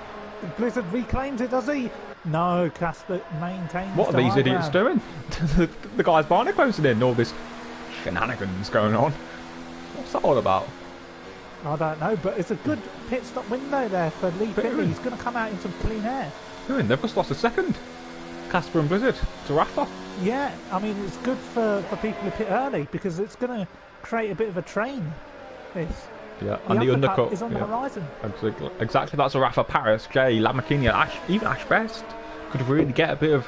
Blizzard reclaims it, does he? No, Casper maintains. What are these idiots doing? The guys behind are closing in. All this shenanigans going on. What's that all about? I don't know, but it's a good pit stop window there for Lee Finley. He's going to come out in some clean air. They've just lost a second. Casper and Blizzard to Rafa. Yeah, I mean, it's good for people to pit early because it's going to create a bit of a train. Yeah, and the undercut is on the horizon. Exactly, that's a Rafa Paris, Jay, Lamborghini, even Ashbest could really get the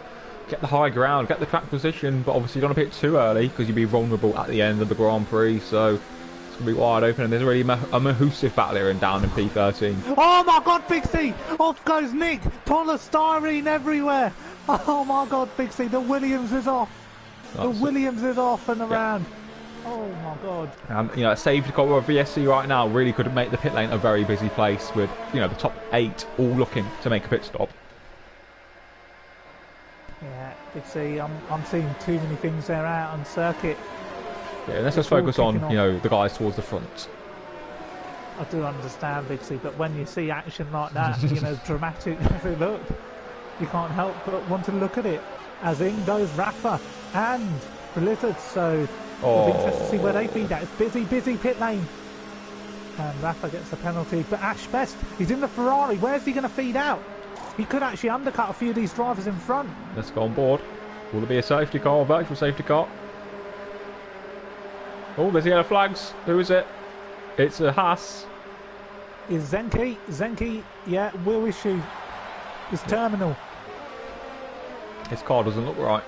high ground, get the track position, but obviously you don't want to pit too early because you'd be vulnerable at the end of the Grand Prix, so it's going to be wide open, and there's already a Mahusiv battle here and down in P13. Oh my God, Big C! Off goes Nick! Polystyrene everywhere! Oh my God, Big C, the Williams is off! Williams is off and around. Oh my God. You know, a safety car with a VSC right now really could make the pit lane a very busy place with, you know, the top 8 all looking to make a pit stop. Yeah, Big C, I'm seeing too many things there out on circuit. Yeah, let's just focus on, you know, the guys towards the front. I do understand, Big C, but when you see action like that, you know, dramatic as it looked, you can't help but want to look at it. As in goes Rafa and Blizzard, so it'll be interesting to see where they feed at. It's busy pit lane. And Rafa gets the penalty, but Ashbest, he's in the Ferrari. Where's he going to feed out? He could actually undercut a few of these drivers in front. Let's go on board. Will there be a safety car, a virtual safety car? Oh, there's yellow flags. Who is it? It's a Haas. Is Zenki? Zenki, yeah, wheel issue. His terminal. His car doesn't look right.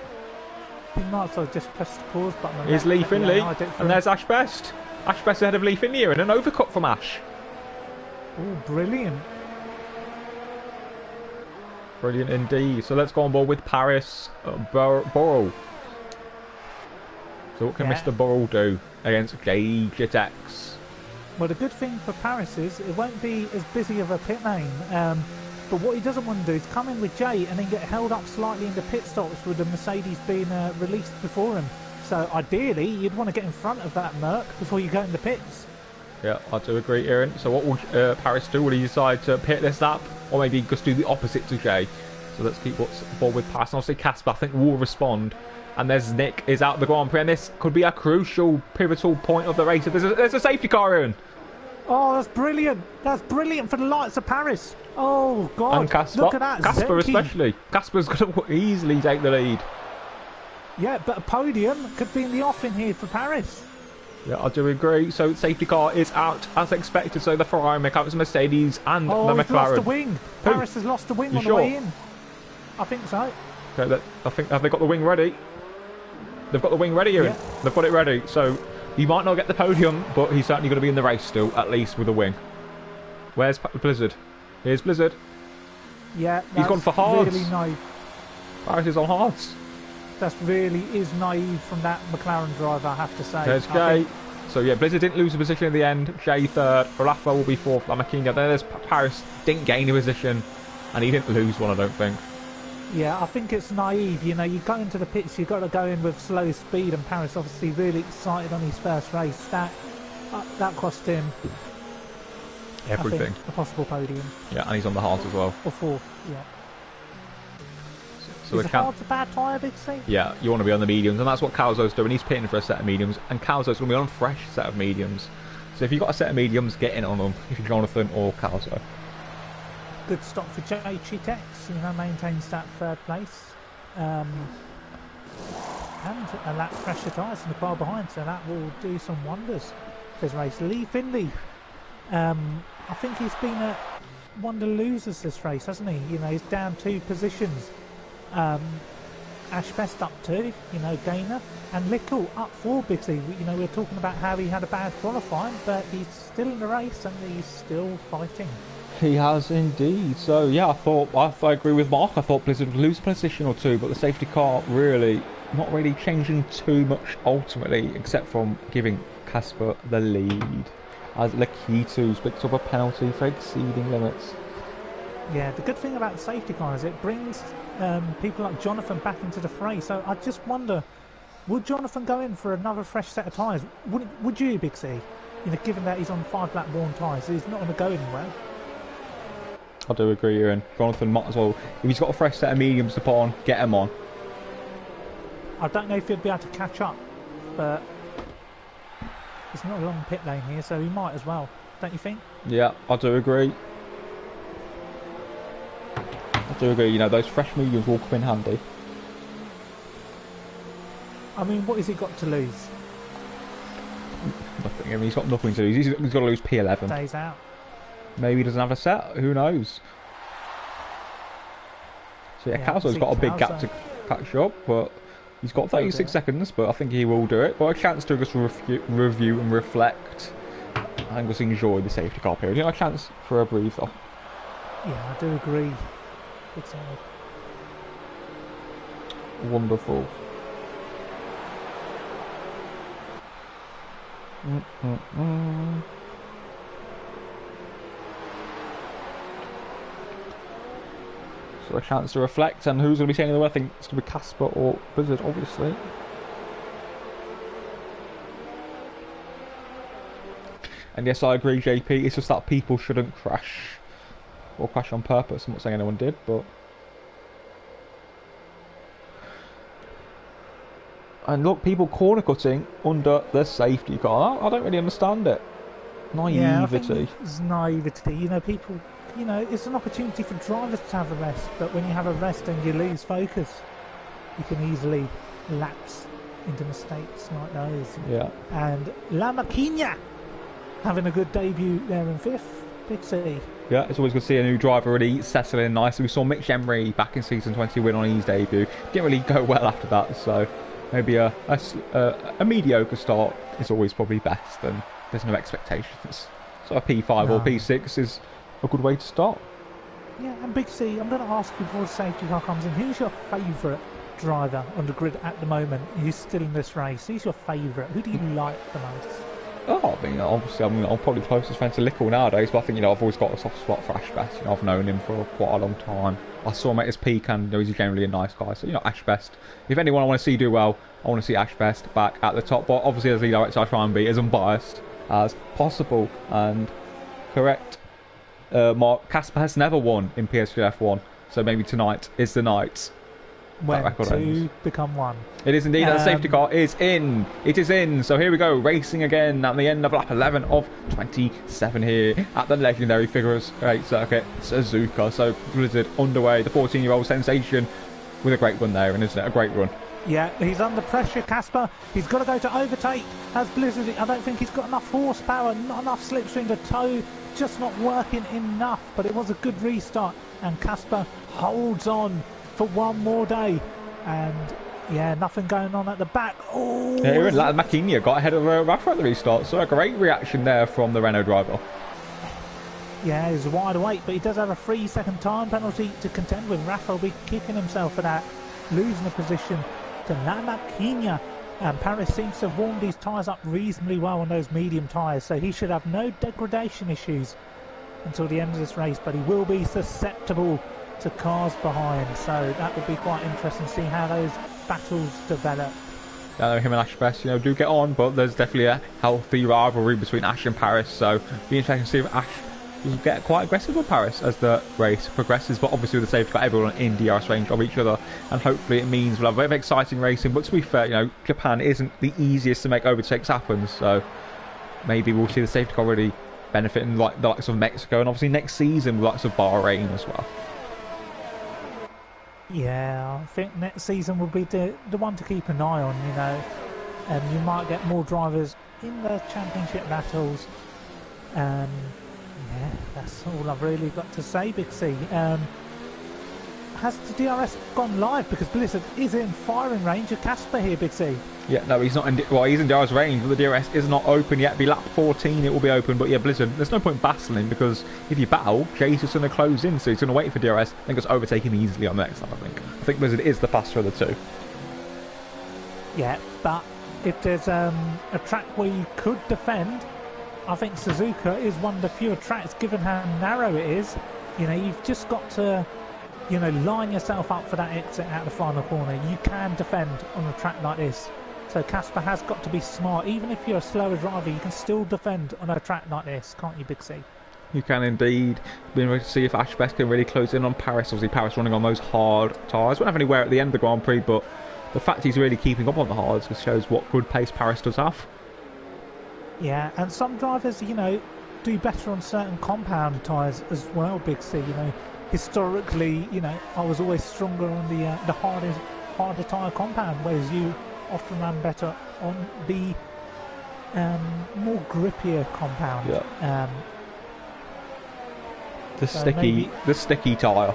He might as well just press the pause button. Here's Lee Finley, and there's Ashbest. Ashbest ahead of Lee Finley here, and an overcut from Ash. Oh, brilliant. Brilliant indeed. So let's go on board with Paris Burrell. So what can Mr. Burrell do against JJX? Well, the good thing for Paris is it won't be as busy of a pit lane. But what he doesn't want to do is come in with Jay and then get held up slightly in the pit stops with the Mercedes being released before him. So ideally, you'd want to get in front of that Merc before you go in the pits. Yeah, I do agree, Aaron. So what will Paris do? Will he decide to pit this lap? Or maybe just do the opposite to Jay? So let's keep what's forward with Paris. And obviously Casper, I think, will respond. And there's Nick is out of the Grand Prix. And this could be a crucial, pivotal point of the race. There's a safety car, Aaron. Oh, that's brilliant. That's brilliant for the lights of Paris. Oh, God. And Casper. Look at that. Casper Zenki. especially. Casper's going to easily take the lead. Yeah, but a podium could be in the offing here for Paris. Yeah, I do agree. So safety car is out as expected. So the Ferrari mechanics, Mercedes, and the McLaren. He's lost the wing. Paris has lost the wing on the way in. I think so. Okay, have they got the wing ready? They've got the wing ready, Ewan. Yeah. They've got it ready. So he might not get the podium, but he's certainly going to be in the race still, at least with the wing. Where's Blizzard? Here's Blizzard. Yeah, he's gone for hards. Really naive. Paris is on hards. That really is naive from that McLaren driver, I have to say. There's Jay. So yeah, Blizzard didn't lose a position in the end. Jay third. Rafa will be fourth. Lamaquina. Then there's Paris. Didn't gain a position, and he didn't lose one, I don't think. Yeah, I think it's naive. You know, you go into the pits, you've got to go in with slow speed, and Paris obviously really excited on his first race. That cost him everything. I think, a possible podium. Yeah, and he's on the hards as well. Or fourth, yeah. So is the hard's a bad tyre, Big C? Yeah, you want to be on the mediums, and that's what Calzo's doing. He's pitting for a set of mediums, and Calzo's going to be on a fresh set of mediums. So if you've got a set of mediums, get in on them, if you're Jonathan or Calzo. Good stop for Jay Chitex, maintains that third place. And a lap pressure tyres in the car behind, so that will do some wonders for his race. Lee Finley, I think he's been one of the losers this race, hasn't he? You know, he's down 2 positions. Ash Best up 2, gainer, and Lickle up 4, Big C. We're talking about how he had a bad qualifying, but he's still in the race and he's still fighting. He has indeed. So yeah, I agree with Mark. I thought Blizzard would lose a position or 2, but the safety car not really changing too much ultimately, except from giving Casper the lead, as Lakitu's picked up a penalty for exceeding limits. Yeah, the good thing about the safety car is it brings people like Jonathan back into the fray. So I just wonder, would Jonathan go in for another fresh set of tyres? Would you, Big C? Given that he's on 5 lap worn tyres, he's not going to go anywhere. I do agree, Ewan. Jonathan might as well, if he's got a fresh set of mediums to put on, get him on. I don't know if he'll be able to catch up, but it's not a long pit lane here, so he might as well, don't you think? Yeah, I do agree. Those fresh mediums will come in handy. I mean, what has he got to lose? Nothing. I mean, he's got nothing to lose. He's got to lose P11. Stays out. Maybe he doesn't have a set. Who knows? So yeah, Calzo's got a big gap to catch up, but he's got 36 seconds, but I think he will do it. But a chance to just review and reflect and just enjoy the safety car period. A chance for a breather. Yeah, I do agree. It's wonderful. So a chance to reflect, and who's going to be taking the win? I think it's going to be Casper or Blizzard, obviously. And yes, I agree, JP. It's just that people shouldn't crash or crash on purpose. I'm not saying anyone did, but. And look, people corner cutting under the safety car. I don't really understand it. Naivety. Yeah, I think it's naivety. People. It's an opportunity for drivers to have a rest, but when you have a rest and you lose focus, you can easily lapse into mistakes like those. Yeah. And Lamaquina having a good debut there in 5th. Big C. Yeah, it's always good to see a new driver really settle in nicely. We saw Mitch Emery back in season 20 win on his debut. Didn't really go well after that, so maybe a mediocre start is always probably best, and there's no expectations. So a P5 or P6 is a good way to start. Yeah, and Big C, I'm going to ask you before the safety car comes in, who's your favourite driver on the grid at the moment? You're still in this race. Who's your favourite? Who do you like the most? Oh, I mean, obviously, I'm probably closest friend to Lickle nowadays, but I think, I've always got a soft spot for Ashbest. I've known him for quite a long time. I saw him at his peak, and he's generally a nice guy. So, Ashbest. If anyone I want to see do well, I want to see Ashbest back at the top. But obviously, as lead director, I try and be as unbiased as possible. And correct, Mark, Casper has never won in PSGL F1, so maybe tonight is the night. When two become one. It is indeed. The safety car is in. It is in. So here we go, racing again at the end of lap 11 of 27 here at the legendary Figures 8 circuit, Suzuka. So Blizzard underway, the 14-year-old sensation with a great run there, and isn't it a great run? Yeah, he's under pressure, Casper. He's got to go to overtake. Has Blizzard, I don't think he's got enough horsepower, not enough slipstream to tow, just not working enough. But it was a good restart, and Casper holds on for one more day. And yeah, nothing going on at the back. Oh, yeah, even Makinia got ahead of Rafa at the restart, so a great reaction there from the Renault driver. Yeah, he's wide awake, but he does have a 3-second time penalty to contend with. Rafa will be kicking himself for that, losing the position to Makinia. And Paris seems to have warmed these tyres up reasonably well on those medium tyres, so he should have no degradation issues until the end of this race, but he will be susceptible to cars behind, so that would be quite interesting to see how those battles develop. I know him and Ashbest, do get on, but there's definitely a healthy rivalry between Ash and Paris, so be interesting to see if Ash will get quite aggressive on Paris as the race progresses. But obviously with the safety car, everyone in DRS range of each other, and hopefully it means we'll have a bit of exciting racing. But to be fair, Japan isn't the easiest to make overtakes happen, so maybe we'll see the safety car really benefiting like the likes of Mexico, and obviously next season the likes of Bahrain as well. Yeah, I think next season will be the one to keep an eye on, and you might get more drivers in the championship battles. Yeah, that's all I've really got to say, Big C. Has the DRS gone live? Because Blizzard is in firing range of Casper here, Big C. Yeah, no, he's not in. Well, he's in DRS range, but the DRS is not open yet. It'll be lap 14, it will be open. But yeah, Blizzard, there's no point battling because if you battle, Jay's just going to close in, so he's going to wait for DRS. I think it's overtake him easily on the next lap. I think Blizzard is the faster of the two. Yeah, but if there's a track where you could defend, I think Suzuka is one of the fewer tracks, given how narrow it is. You've just got to, line yourself up for that exit out the final corner. You can defend on a track like this. So Casper has got to be smart. Even if you're a slower driver, you can still defend on a track like this, can't you, Big C? You can indeed. Being ready to see if Ashbest can really close in on Paris. Obviously, Paris running on those hard tyres. Won't have anywhere at the end of the Grand Prix, but the fact he's really keeping up on the hards just shows what good pace Paris does have. Yeah, and some drivers, do better on certain compound tyres as well, Big C. Historically, I was always stronger on the harder tyre compound, whereas you often ran better on the more grippier compound. Yeah. The sticky tyre.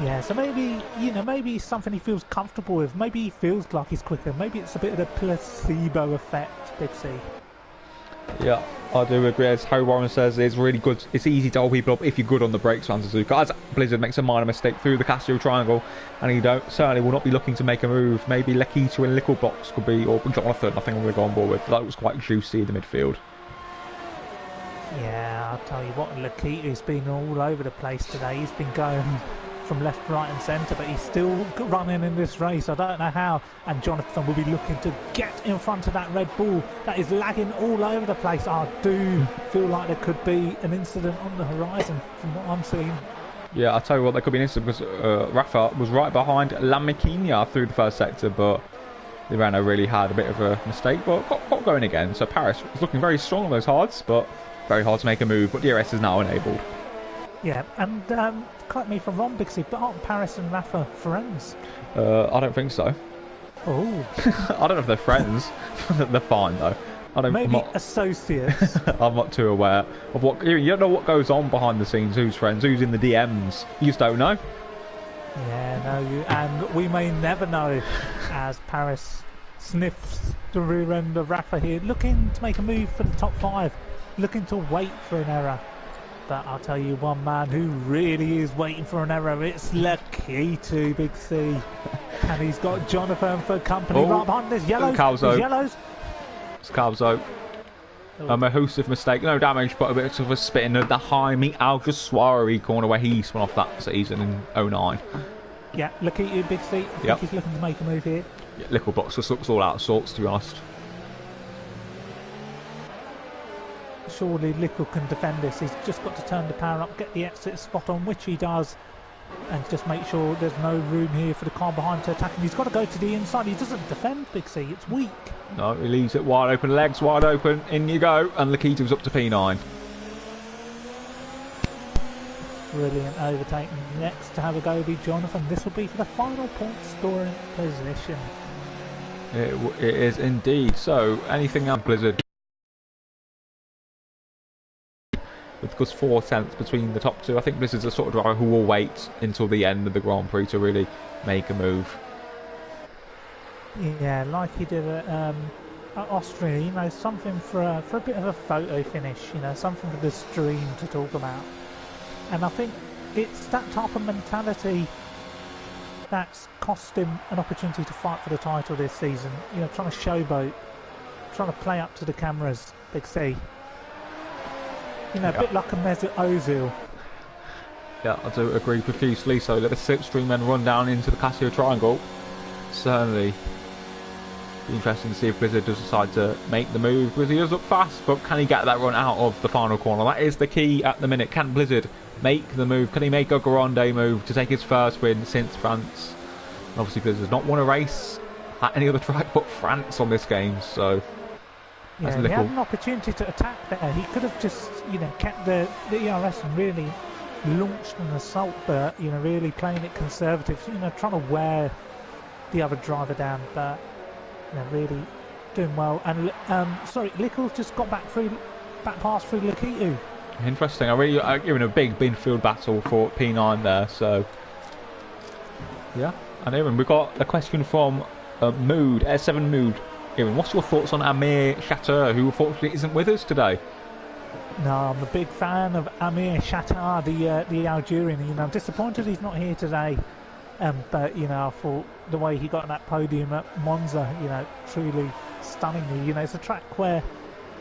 Yeah, so maybe maybe it's something he feels comfortable with. Maybe he feels like he's quicker. Maybe it's a bit of the placebo effect, Big C. Yeah, I do agree. As Harry Warren says, it's really good. It's easy to hold people up if you're good on the brakes on Suzuka. As Blizzard makes a minor mistake through the Casio triangle, and he certainly will not be looking to make a move. Maybe Lekito and Licklebox could be, or Jonathan, I think I'm going to go on board with. That was quite juicy in the midfield. Yeah, I'll tell you what, Lekito's been all over the place today. He's been going from left, right and centre, but he's still running in this race. I don't know how. And Jonathan will be looking to get in front of that Red Bull that is lagging all over the place. I do feel like there could be an incident on the horizon from what I'm seeing. Yeah, I'll tell you what, there could be an incident because Rafa was right behind Lamborghini through the first sector, but the Renault really had a bit of a mistake, but got going again. So Paris was looking very strong on those hards, but very hard to make a move. But DRS is now enabled. Yeah, and correct me if I'm wrong, Bixie, but aren't Paris and Rafa friends? I don't think so. Oh. I don't know if they're friends. They're fine though. Maybe associates. I'm not too aware of what. You don't know what goes on behind the scenes. Who's friends? Who's in the DMs? You just don't know. Yeah, no, and we may never know as Paris sniffs the rear end of Rafa here, looking to make a move for the top 5, looking to wait for an error. But I'll tell you one man who really is waiting for an error. It's Lakitu, Big C. And he's got Jonathan for company right behind. There's yellows. There's yellows. It's Calzo. A Mahusive mistake. No damage, but a bit of a spin. The Jaime Alguersuari corner where he spun off that season in 09. Yeah, Lakitu, Big C. I think he's looking to make a move here. Yeah, Little Box just looks all out of sorts, to be honest. Surely Little can defend this. He's just got to turn the power up, get the exit spot on, which he does, and just make sure there's no room here for the car behind to attack him. He's got to go to the inside. He doesn't defend, Big C. It's weak. No, he leaves it wide open, legs wide open. In you go, and Lakitu's up to P9. Brilliant overtaking. Next to have a go will be Jonathan. This will be for the final point scoring position. It is indeed. So, anything else, Blizzard? With just 4 tenths between the top two. I think Blizzard's the sort of driver who will wait until the end of the Grand Prix to really make a move. Yeah, like he did at Austria, you know, something for a bit of a photo finish, you know, something for the stream to talk about. And I think it's that type of mentality that's cost him an opportunity to fight for the title this season. You know, trying to showboat, trying to play up to the cameras, Big C. You know, a bit like a Mesut Ozil. Yeah, I do agree profusely. So let the slipstream then run down into the Casio Triangle. Certainly be interesting to see if Blizzard does decide to make the move, because he does look fast, but can he get that run out of the final corner? That is the key at the minute. Can Blizzard make the move? Can he make a grande move to take his first win since France? And obviously Blizzard's not won a race at any other track but France on this game, so yeah, he had an opportunity to attack there. He could have just, you know, kept the ERS and really launched an assault, but, you know, really playing it conservative, you know, trying to wear the other driver down, but, you know, really doing well. And sorry, Lickle's just got back past through Lakitu. Interesting. I really given a big midfield battle for P9 there. So yeah, and Aaron, we've got a question from Mood S7 Mood. Aaron, what's your thoughts on Amir Chater, who unfortunately isn't with us today? No, I'm a big fan of Amir Chater, the Algerian. You know, I'm disappointed he's not here today. But, you know, I thought the way he got that podium at Monza, you know, truly stunningly. You know, it's a track where,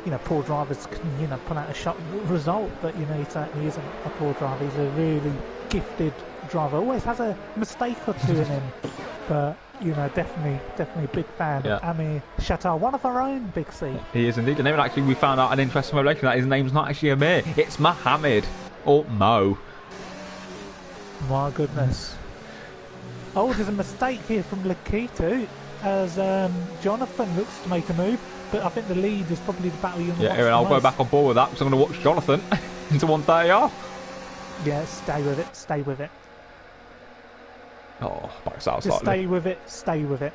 you know, poor drivers can, you know, pull out a shot result, but, you know, he certainly isn't a poor driver. He's a really gifted driver. Always has a mistake or two in him, but, you know, definitely a big fan of Amir Chater, one of our own, Big C. He is indeed. And then actually we found out an interesting revelation that his name's not actually Amir, it's Mohammed, or Mo. My goodness. Oh, there's a mistake here from Lakitu as Jonathan looks to make a move, but I think the lead is probably the battle you want to watch. Yeah, Aaron, I'll go back on board with that because I'm going to watch Jonathan into 130R. Yeah, stay with it, stay with it. Oh, backs out Just slightly. stay with it, stay with it.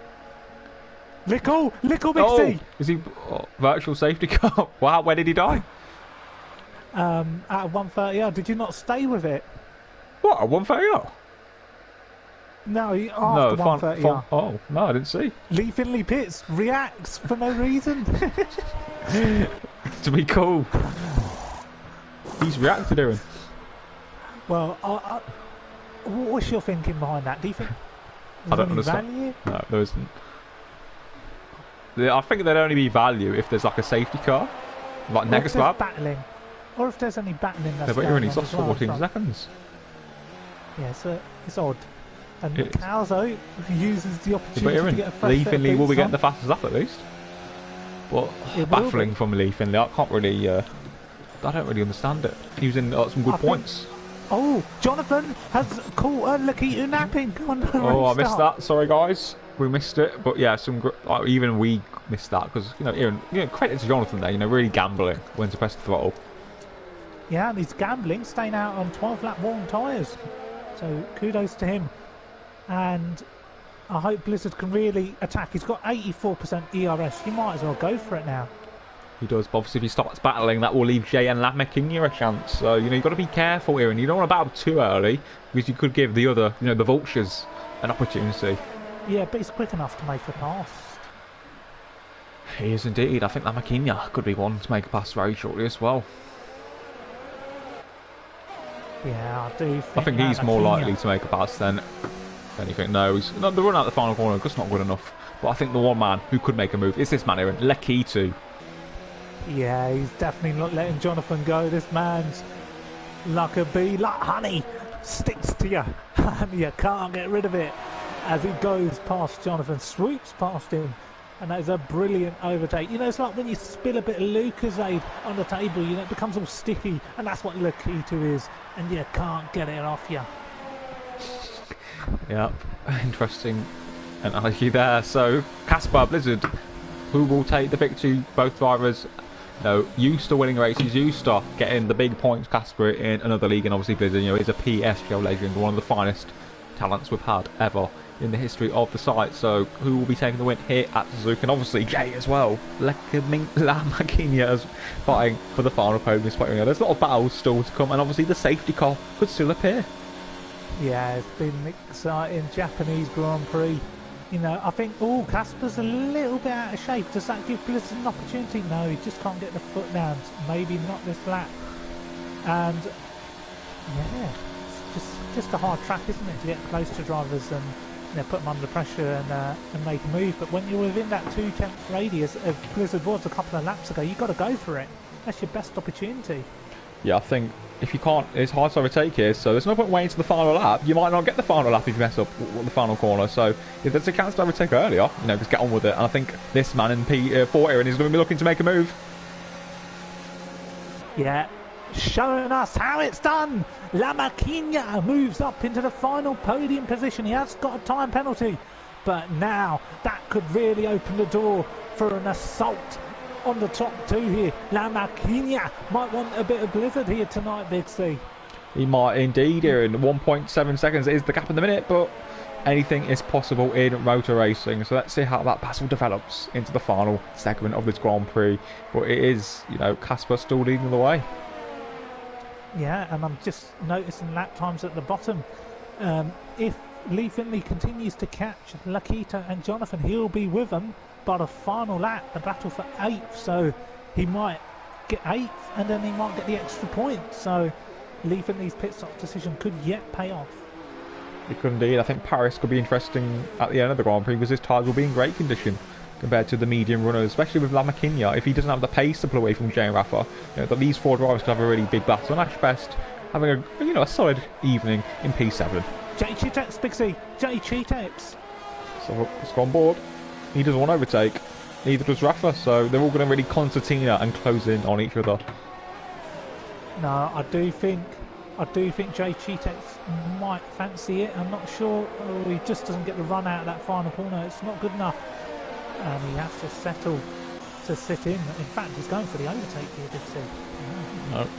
Lickle Big C! Is he virtual safety car? Wow, where did he die? Out of 130R, did you not stay with it? What, at 130R? No, after 130R. Oh, no, I didn't see. Lee Finley Pitts reacts for no reason. To be cool. He's reacted, Aaron. Well, what's your thinking behind that? Do you think I there's don't any understand. value? No, there isn't. I think there'd only be value if there's like a safety car, like next lap. Battling, or if there's any battling. That's but Aaron, he's lost 14 seconds. Yeah, so it's odd. And Calzo uses the opportunity but Aaron, to get a fresh Lee Finley will be getting the fastest lap at least. But baffling from Lee Finley. I can't really. I don't really understand it. Using some good points. Oh, Jonathan has caught Lakitu napping. Oh, I missed that. Sorry, guys. We missed it. But yeah, even we missed that because, you know, Aaron, credit to Jonathan there, really gambling when to press the throttle. Yeah, and he's gambling, staying out on 12-lap warm tyres. So kudos to him. And I hope Blizzard can really attack. He's got 84% ERS. He might as well go for it now. He does, but obviously if he starts battling, that will leave JN Lamekinya a chance. So, you've got to be careful here, and you don't want to battle too early, because you could give the other, the vultures an opportunity. Yeah, but he's quick enough to make a pass. He is indeed. I think Lamekinya could be one to make a pass very shortly as well. Yeah, I do I think he's more Lamaquinha- likely to make a pass than anything. No, he's not the run out the final corner, just not good enough. But I think the one man who could make a move is this man here, Lekitu. Yeah, he's definitely not letting Jonathan go. This man's like a bee, like honey, sticks to you, and you can't get rid of it. As he goes past Jonathan, swoops past him, and that is a brilliant overtake. You know, it's like when you spill a bit of Lucozade on the table, you know, it becomes all sticky, and that's what Lekitu is, and you can't get it off you. Yep, interesting analogy there. So, Caspar Blizzard, who will take the victory? Both drivers, you know, used to winning races, used to getting the big points. Caspar in another league, and obviously Blizzard, you know, is a PSGL legend, one of the finest talents we've had ever in the history of the site. So, who will be taking the win here at Suzuka? And obviously Jay as well. Lamaquinha is fighting for the final podium. There's a lot of battles still to come, and obviously the safety car could still appear. Yeah, it's been an exciting Japanese Grand Prix. You know, I think, Casper's a little bit out of shape. Does that give Blizzard an opportunity? No, he just can't get the foot down. Maybe not this lap. And, yeah, it's just a hard track, isn't it, to get close to drivers and, you know, put them under pressure and make a move. But when you're within that 2-tenth radius of Blizzard was a couple of laps ago, you've got to go for it. That's your best opportunity. Yeah, I think if you can't, it's hard to overtake here, so there's no point waiting to the final lap. You might not get the final lap if you mess up the final corner, so if there's a chance to overtake earlier, you know, just get on with it. And I think this man in P4 here, and he's going to be looking to make a move. Yeah, showing us how it's done. Lamaquinha moves up into the final podium position. He has got a time penalty, but now that could really open the door for an assault on the top two here. Lamaquinha might want a bit of Blizzard here tonight, Big C. He might indeed here in 1.7 seconds is the gap in the minute, but anything is possible in motor racing. So let's see how that battle develops into the final segment of this Grand Prix. But it is, you know, Caspar still leading the way. Yeah, and I'm just noticing lap times at the bottom. If Lee Finley continues to catch Lakita and Jonathan, he'll be with them by the final lap, the battle for 8th. So he might get 8th and then he might get the extra point. So Lee Finley's pit stop decision could yet pay off. It could indeed. I think Paris could be interesting at the end of the Grand Prix because his tyres will be in great condition compared to the medium runners, especially with Lamaquinha. If he doesn't have the pace to pull away from Jay and Rafa, you know, that these four drivers could have a really big battle. And Ash Best having a solid evening in P7. Jay Cheetex, Big C. Jay Cheetex. So let's go on board. He doesn't want to overtake. Neither does Rafa. So they're all going to really concertina and close in on each other. No, I do think Jay Cheetex might fancy it. I'm not sure. He just doesn't get the run out of that final corner. It's not good enough. And he has to settle to sit in. In fact, he's going for the overtake here, Big C.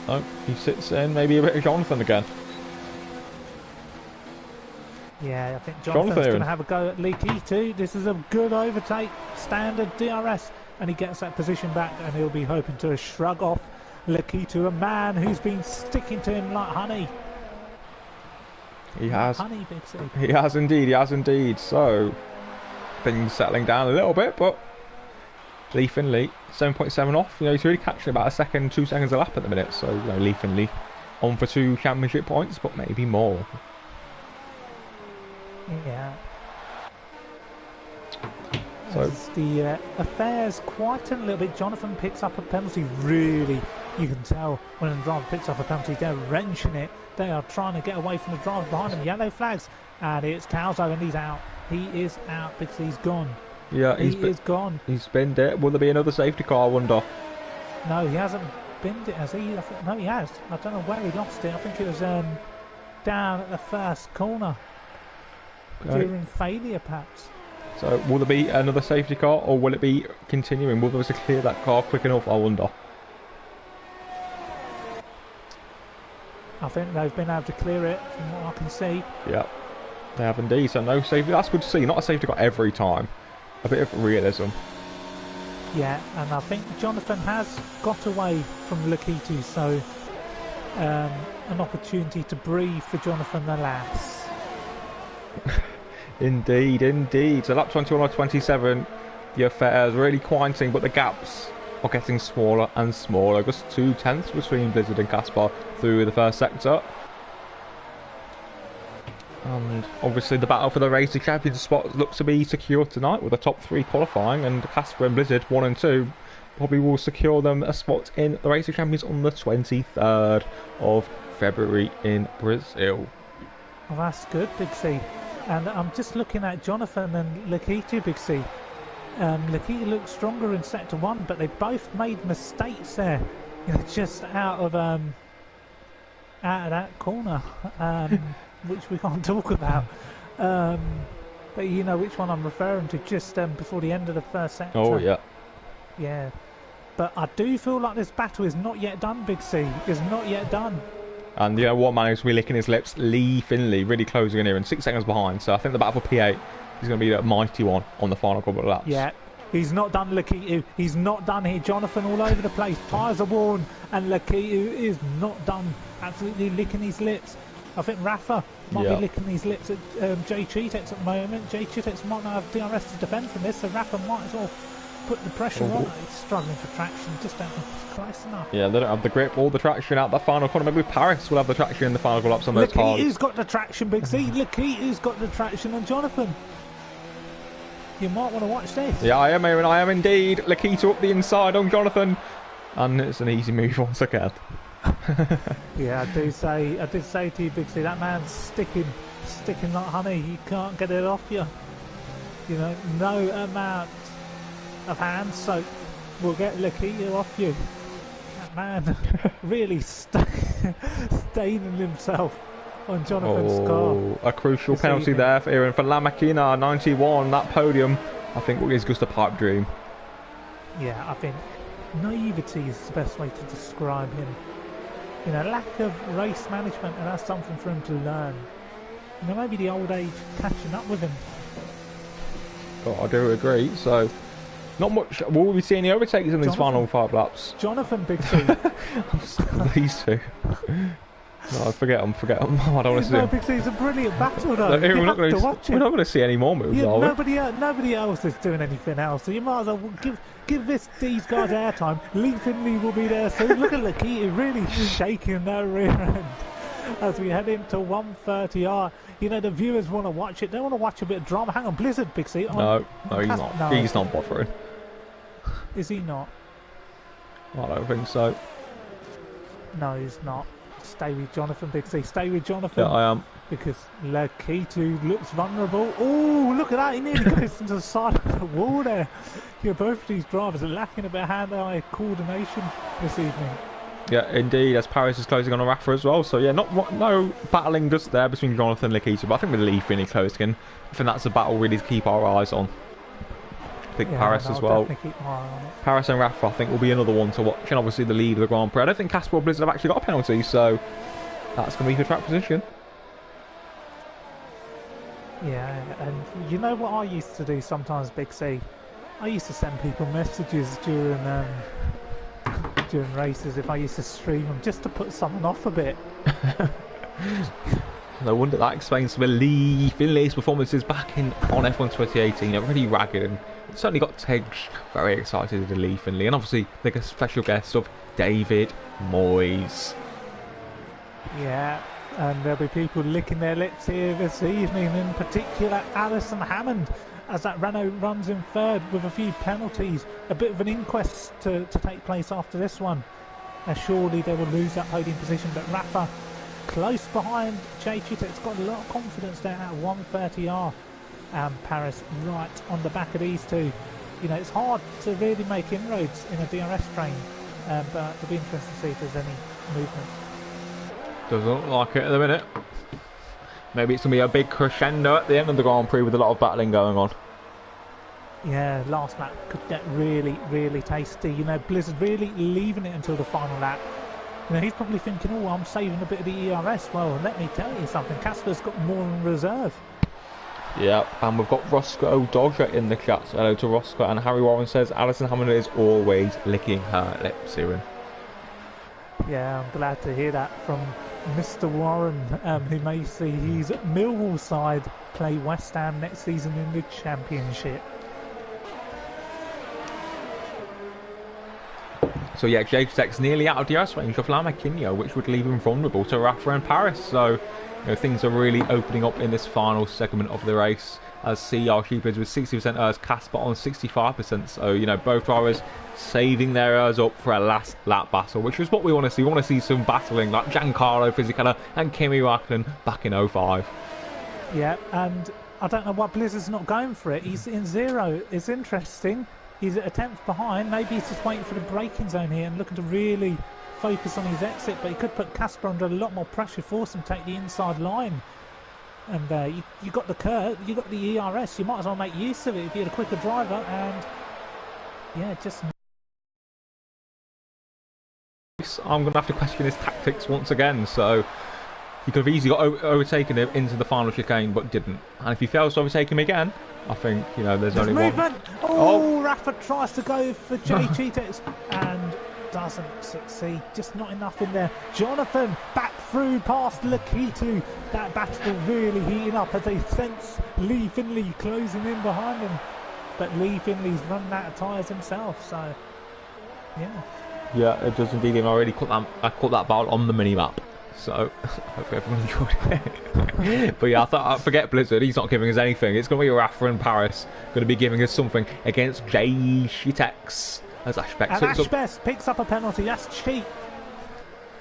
No, he sits in. Maybe a bit of Jonathan again. Yeah, I think Jonathan's going to have a go at Leaky too. This is a good overtake, standard DRS, and he gets that position back, and he'll be hoping to shrug off Lekitu, a man who's been sticking to him like honey. He has. Honey, Big C. He has indeed. He has indeed. So things settling down a little bit, but Lee Finley 7.7 off. You know, he's really catching about 2 seconds a lap at the minute. So you know, Lee Finley on for 2 championship points, but maybe more. Yeah. So as the affairs quieten a little bit, Jonathan picks up a penalty. Really, you can tell when a driver picks up a penalty, they're wrenching it. They are trying to get away from the driver behind them. Yellow flags, and it's Calzo, and he's out. He is out because he's gone. Yeah, he is gone. He's binned it. Will there be another safety car, I wonder? No, he hasn't binned it, has he? No, he has. I don't know where he lost it. I think it was down at the first corner. Okay. During failure, perhaps. So will there be another safety car, or will it be continuing? Will there be to clear that car quick enough, I wonder? I think they've been able to clear it from what I can see. Yeah, they have indeed. So no safety. That's good to see. Not a safety car every time. A bit of realism. Yeah, and I think Jonathan has got away from Lakitu, so an opportunity to breathe for Jonathan alas. Indeed, indeed. So lap 21 or 27, the affair is really quieting, but the gaps are getting smaller and smaller. Just 2 tenths between Blizzard and Caspar through the first sector. And obviously the battle for the Racing Champions spot looks to be secure tonight with the top 3 qualifying, and Casper and Blizzard 1 and 2 probably will secure them a spot in the Racing Champions on the 23rd of February in Brazil. Well, that's good, Big C. And I'm just looking at Jonathan and Lakitu, Big C. Lakitu looks stronger in sector 1, but they both made mistakes there. You know, just out of that corner, which we can't talk about. But you know which one I'm referring to, just before the end of the first sector. Oh, yeah. Yeah. But I do feel like this battle is not yet done, Big C. It's not yet done. And you know what man is really licking his lips? Lee Finley really closing in here and 6 seconds behind. So I think the battle for P8 is going to be a mighty one on the final couple of laps. Yeah. He's not done, Lakitu. He's not done here. Jonathan all over the place. Tyres are worn. And Lakitu is not done. Absolutely licking his lips. I think Rafa might be licking his lips at Jay Cheetex at the moment. Jay Cheetex might not have DRS to defend from this, so Rafa might as well put the pressure on. He's struggling for traction. Just don't think he's close enough. Yeah, they don't have the grip or the traction out the final corner. Maybe Paris will have the traction in the final laps on those cars. Lakitu's got the traction, Big C. Lakitu's got the traction on Jonathan. You might want to watch this. Yeah, I am, Aaron. I am indeed. Lakitu up the inside on Jonathan. And it's an easy move once again. Yeah, I did say to you, Big C, that man's sticking like honey. You can't get it off you. You know, no amount of hand soap will get Lakitu off you. That man really staining himself on Jonathan's car. A crucial penalty there for Aaron for La Machina, 91. That podium, I think, is just a pipe dream. Yeah, I think naivety is the best way to describe him. You know, lack of race management, and that's something for him to learn. You know, maybe the old age catching up with him. Oh, I do agree. So, not much. Will we see any overtakes in these final 5 laps? Jonathan, Big C. These two. No, forget them. I don't want to see them. Big C, it's a brilliant battle, though. We're not going to see any more moves, are we? Nobody else is doing anything else, so you might as well give these guys airtime. Lee Finley will be there soon. Look at Lakitu really shaking that rear end as we head into 130R. You know, the viewers want to watch it. They want to watch a bit of drama. Hang on, Blizzard, Big C. No, he's not. No. He's not bothering. Is he not? I don't think so. No, he's not. Stay with Jonathan, Big C. Stay with Jonathan. Yeah, I am. Because Lakitu looks vulnerable. Oh, look at that. He nearly goes into the side of the wall there. Yeah, both of these drivers are lacking a bit of hand-eye coordination this evening. Yeah, indeed, as Paris is closing on a Rafa as well. So, yeah, no battling just there between Jonathan and Lakitu. But I think with Lee Finley closing in, I think that's a battle really to keep our eyes on. I think Paris as well. Keep my eye on it. Paris and Rafa, I think, will be another one to watch. And obviously the lead of the Grand Prix. I don't think Casper or Blizzard have actually got a penalty, so that's going to be for track position. Yeah, and you know what I used to do sometimes, Big C? I used to send people messages during races if I used to stream them, just to put someone off a bit. No wonder that explains some of Lee Finley's performances back on F1 2018. Really ragged, and certainly got Tej very excited to Lee Finley, and obviously the special guest of David Moyes. Yeah, and there'll be people licking their lips here this evening, in particular Alison Hammond, as that Renault runs in third with a few penalties. A bit of an inquest to take place after this one, and surely they will lose that podium position. But Rafa close behind Jay Cheetek's got a lot of confidence there at 130R, and Paris right on the back of these two. You know, it's hard to really make inroads in a DRS train, but it'll be interesting to see if there's any movement. Doesn't look like it at the minute. Maybe it's going to be a big crescendo at the end of the Grand Prix with a lot of battling going on. Yeah, last lap could get really, really tasty. You know, Blizzard really leaving it until the final lap. You know, he's probably thinking, oh, I'm saving a bit of the ERS. Well, let me tell you something. Casper's got more in reserve. Yeah, and we've got Roscoe Dodger in the chat. So hello to Roscoe. And Harry Warren says, Alison Hammond is always licking her lips, Ewan. Yeah, I'm glad to hear that from Mr. Warren, who may see his Millwall side play West Ham next season in the Championship. So yeah, Jacob's nearly out of the ice range of Lamaquinho, which would leave him vulnerable to Rafa and Paris. So things are really opening up in this final segment of the race. As CR Blizzard with 60% errs, Casper on 65%. So both drivers saving their errs up for a last lap battle, which is what we want to see. We want to see some battling like Giancarlo Fisichella and Kimi Räikkönen back in 05. Yeah, and I don't know why Blizzard's not going for it. He's in zero. It's interesting. He's at a tenth behind. Maybe he's just waiting for the braking zone here and looking to really focus on his exit. But he could put Casper under a lot more pressure, force him to take the inside line. And you got the curve, you got the ERS. You might as well make use of it if you're a quicker driver. And yeah, just. I'm going to have to question his tactics once again. So he could have easily got overtaken him into the final chicane, but didn't. And if he fails to overtake him again, I think there's only movement. one. Oh, Rafa tries to go for Jay Cheetahs and doesn't succeed. Just not enough in there. Jonathan back through past Lakitu. That battle really heating up as they sense Lee Finley closing in behind him. But Lee Finley's running out of tyres himself. So yeah. Yeah, it does indeed. I already caught that battle on the mini map. So hopefully everyone enjoyed it. But yeah, I forget Blizzard. He's not giving us anything. It's going to be Rafa and Paris going to be giving us something against Jay Shitex. As Ashbest picks up a penalty. That's cheap.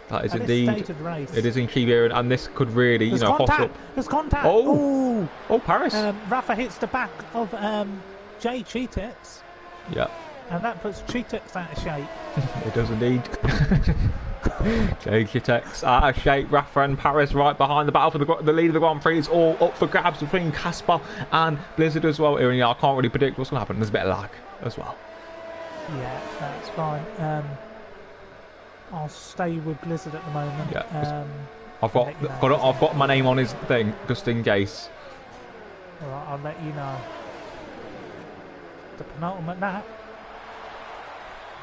That is indeed. It is in cheap here, and this could really, There's hot up. There's contact. Oh, Paris. Rafa hits the back of Jay Cheetahs. Yeah. And that puts Cheetahs out of shape. It does indeed. Jay Cheetahs out of shape. Rafa and Paris right behind. The battle for the lead of the Grand Prix is all up for grabs between Casper and Blizzard as well. Here, I can't really predict what's going to happen. There's a bit of lag as well. Yeah, that's fine. I'll stay with Blizzard at the moment. Yeah, I've got my name on his thing just in case. Alright, I'll let you know. The penultimate lap.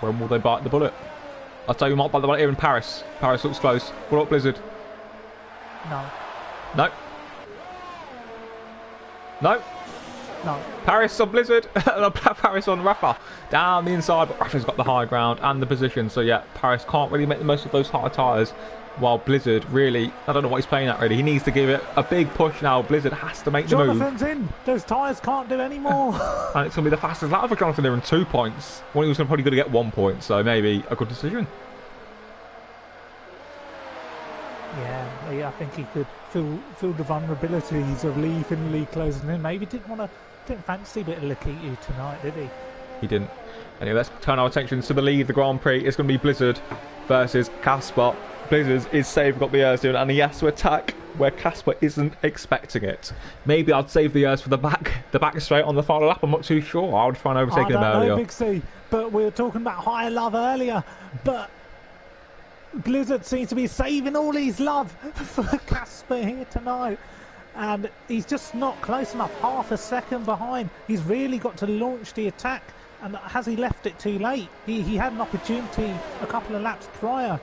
When will they bite the bullet? I'll tell you, we might bite the bullet here in Paris. Paris looks close. What up, Blizzard? No. No. Paris on Blizzard. Paris on Rafa. Down the inside, but Rafa's got the high ground and the position. So yeah, Paris can't really make the most of those hard tyres. While Blizzard really, I don't know what he's playing at really. He needs to give it a big push now. Blizzard has to make the move. Jonathan's in. Those tyres can't do any more. And it's going to be the fastest lap for Jonathan there in 2 points. When he was probably going to get 1 point. So maybe a good decision. Yeah, I think he could feel the vulnerabilities of Lee Finley closing in. Maybe didn't fancy a bit of Lakitu tonight, did he? He didn't. Anyway, let's turn our attention to the lead of the Grand Prix. It's going to be Blizzard versus Casper. Blizzard is saving up the airs doing, and he has to attack where Casper isn't expecting it. Maybe I'd save the airs for the back straight on the final lap. I'm not too sure. I would try and overtake him earlier. Big C, but we were talking about higher love earlier. But Blizzard seems to be saving all his love for Casper here tonight. And he's just not close enough, half a second behind. He's really got to launch the attack. And has he left it too late? He had an opportunity a couple of laps prior.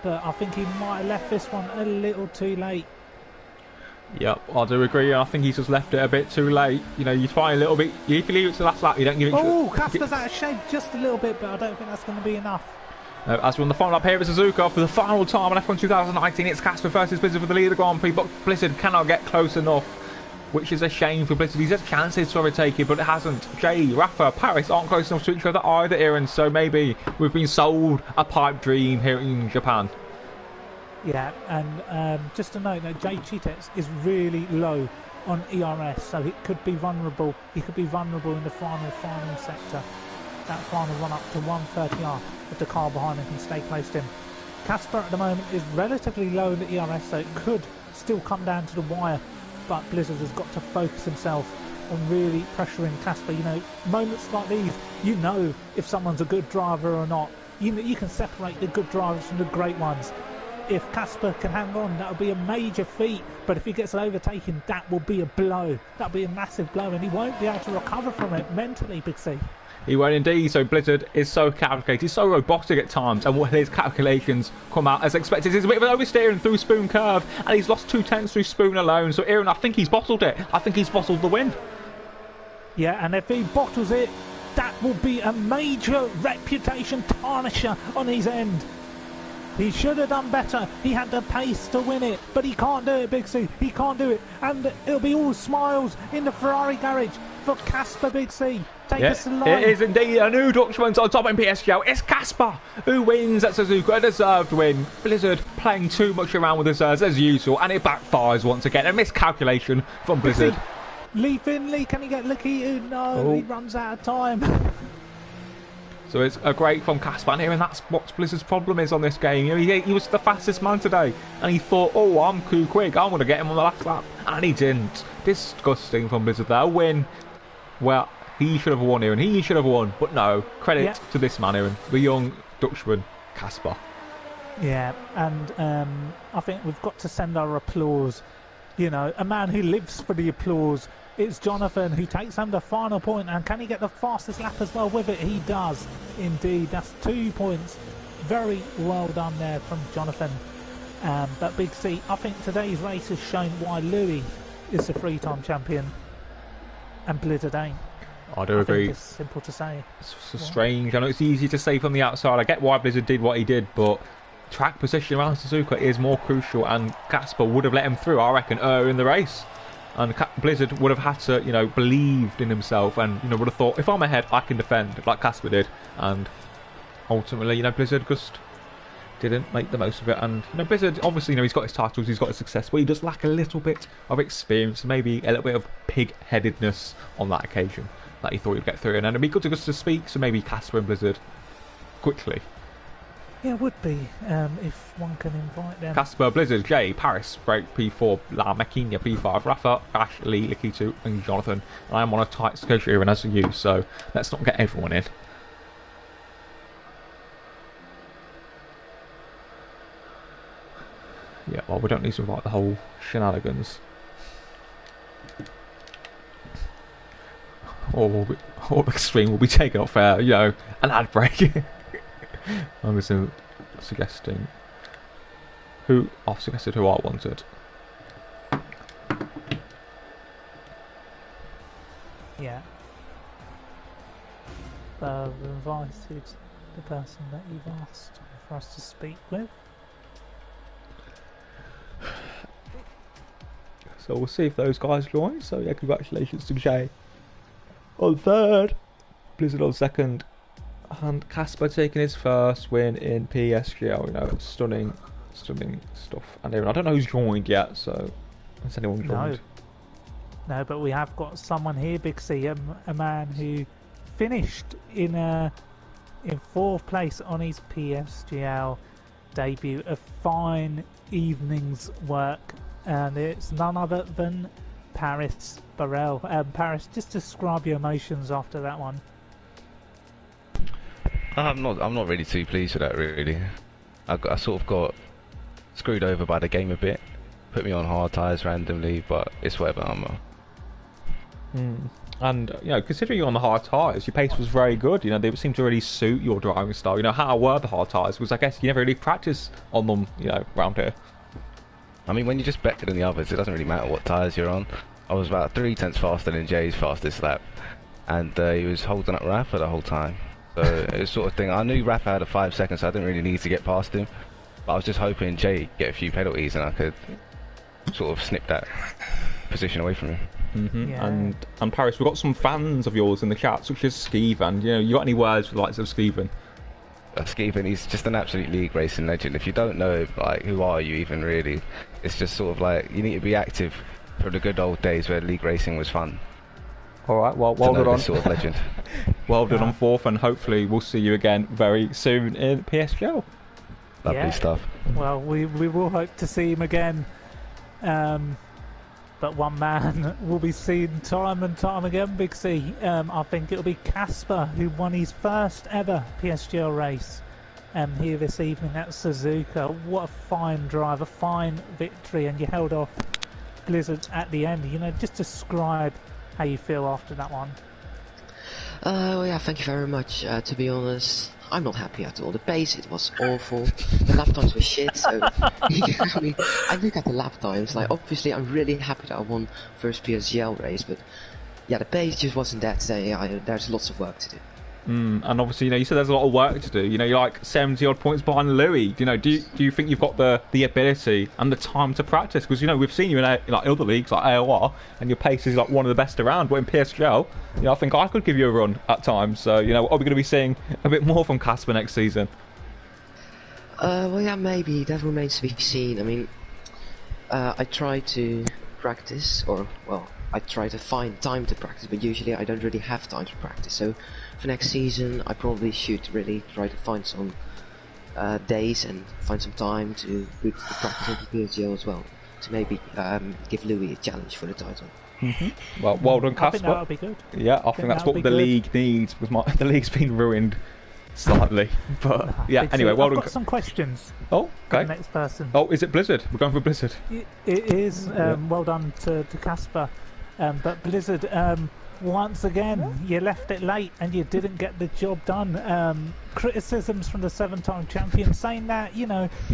But I think he might have left this one a little too late. Yep, I do agree. I think he's just left it a bit too late. You try a little bit. If you leave it to the last lap, you don't give it... Oh, Casper's out of shape just a little bit, but I don't think that's going to be enough. As we're on the final lap here at Suzuka for the final time on F1 2019, it's Casper versus Blizzard for the lead of the Grand Prix, but Blizzard cannot get close enough, which is a shame for Blizzard. He's had chances to overtake it, but it hasn't. Jay, Rafa, Paris aren't close enough to each other either, Aaron, so maybe we've been sold a pipe dream here in Japan. Yeah, and just to note that Jay Cheetahs is really low on ERS, so it could be vulnerable. He could be vulnerable in the final sector. That final run up to 130R if the car behind him can stay close to him. Casper at the moment is relatively low in the ERS, so it could still come down to the wire, but Blizzard has got to focus himself on really pressuring Casper. Moments like these, if someone's a good driver or not. You can separate the good drivers from the great ones. If Casper can hang on, that would be a major feat. But if he gets overtaken, that will be a blow. That will be a massive blow, and he won't be able to recover from it mentally, Big C. He won't indeed. So Blizzard is so calculated, he's so robotic at times, and when his calculations come out as expected, he's a bit of an oversteering through Spoon curve, and he's lost 2 tenths through Spoon alone. So Aaron, I think he's bottled it. I think he's bottled the win. Yeah, and if he bottles it, that will be a major reputation tarnisher on his end. He should have done better. He had the pace to win it, but he can't do it, Big C. He can't do it. And it'll be all smiles in the Ferrari garage for Casper, Big C. Take us to the line. It is indeed a new Dutchman on top in PSGL. It's Casper who wins at Suzuka. A deserved win. Blizzard playing too much around with reserves as usual, and it backfires once again. A miscalculation from Blizzard. Lee Finley, can he get Lucky? No, he runs out of time. So it's a great from Casper here, and that's what Blizzard's problem is on this game. You know, he was the fastest man today, and he thought, oh, I'm too quick, I'm going to get him on the last lap, and he didn't. Disgusting from Blizzard there. A win. Well, he should have won here, and he should have won, but no. Credit to this man here, the young Dutchman, Casper. Yeah, and I think we've got to send our applause. You know, a man who lives for the applause. It's Jonathan who takes home the final point, and can he get the fastest lap as well with it? He does indeed. That's 2 points. Very well done there from Jonathan. But Big C, I think today's race has shown why Louis is the three-time champion and Blizzard ain't. I do agree. It's simple to say. It's strange. I know it's easy to say from the outside. I get why Blizzard did what he did, but track position around Suzuka is more crucial, and Casper would have let him through, I reckon, in the race. And Blizzard would have had to, you know, believed in himself, and, you know, would have thought, if I'm ahead, I can defend, like Casper did. And ultimately, you know, Blizzard just didn't make the most of it. And, you know, Blizzard, obviously, you know, he's got his titles, he's got his success, but he does lack a little bit of experience, maybe a little bit of pig-headedness on that occasion that he thought he'd get through. And it'd be good to just to speak, so maybe Casper and Blizzard quickly. Yeah, it would be, if one can invite them. Casper, Blizzard, Jay, Paris, Break, P4, La Maquina, P5, Rafa, Ash, Lee, Likitu, and Jonathan. And I'm on a tight schedule here, and as are you, so let's not get everyone in. Yeah, well, we don't need to invite the whole shenanigans. Or extreme will be taken off air, you know, an ad break. I'm just suggesting who I've suggested who I wanted. Yeah. I've invited the person that you've asked for us to speak with. So we'll see if those guys join. So yeah, congratulations to Jay on third, Blizzard on second, and Casper taking his first win in PSGL. You know, stunning stuff. And I don't know who's joined yet, so has anyone joined? No, but we have got someone here, Big C, a man who finished in fourth place on his PSGL debut. A fine evening's work, and it's none other than Paris Burrell. Paris, just describe your emotions after that one. I'm not really too pleased with that, really. I sort of got screwed over by the game a bit. Put me on hard tyres randomly, but it's whatever. And, you know, considering you're on the hard tyres, your pace was very good. You know, they seemed to really suit your driving style. You know, how were the hard tyres? Because I guess you never really practice on them, you know, around here. I mean, when you're just better than the others, it doesn't really matter what tyres you're on. I was about 3/10 faster than Jay's fastest lap, and he was holding up Rafa the whole time. So it was sort of thing. I knew Rafa had a 5 seconds, so I didn't really need to get past him. But I was just hoping Jay get a few penalties and I could sort of snip that position away from him. Yeah. And Paris, we've got some fans of yours in the chat, such as Skeevan. You know, you got any words for the likes of Skeevan? Skeevan, he's just an absolute league racing legend. If you don't know, like, who are you even really? It's just sort of like, you need to be active for the good old days where league racing was fun. Alright, well done on sort of legend. Well done on fourth, and hopefully we'll see you again very soon in PSGL. Lovely stuff. Well, we will hope to see him again. But one man will be seen time and time again, Big C. I think it'll be Casper, who won his first ever PSGL race here this evening at Suzuka. What a fine drive, a fine victory, and you held off Blizzard at the end. You know, just describe how you feel after that one. Well, yeah, thank you very much. To be honest, I'm not happy at all. The pace, it was awful. The lap times were shit, so... I mean, I look at the lap times, like, obviously I'm really happy that I won first PSGL race, but... yeah, the pace just wasn't that today. There's lots of work to do. And obviously, you said there's a lot of work to do. You're like 70 odd points behind Louis. Do you think you've got the ability and the time to practice? Because we've seen you in like other leagues like AOR, and your pace is like one of the best around. But in PSGL, I think I could give you a run at times. So are we going to be seeing a bit more from Casper next season? Well, yeah, maybe that remains to be seen. I mean, I try to practice, I try to find time to practice, but usually I don't really have time to practice. So for next season, I probably should really try to find some days and find some time to put the practice into PSGL as well, to maybe give Louis a challenge for the title. Well done, Casper. I think that would be good. Yeah, I think that's what the league needs, because the league's been ruined slightly. But yeah, anyway, well done. I've got some questions. Oh, okay. For the next person. Oh, is it Blizzard? We're going for Blizzard. It is. Well done to Casper. But Blizzard, once again, you left it late and you didn't get the job done. Criticisms from the 7-time champion saying that, you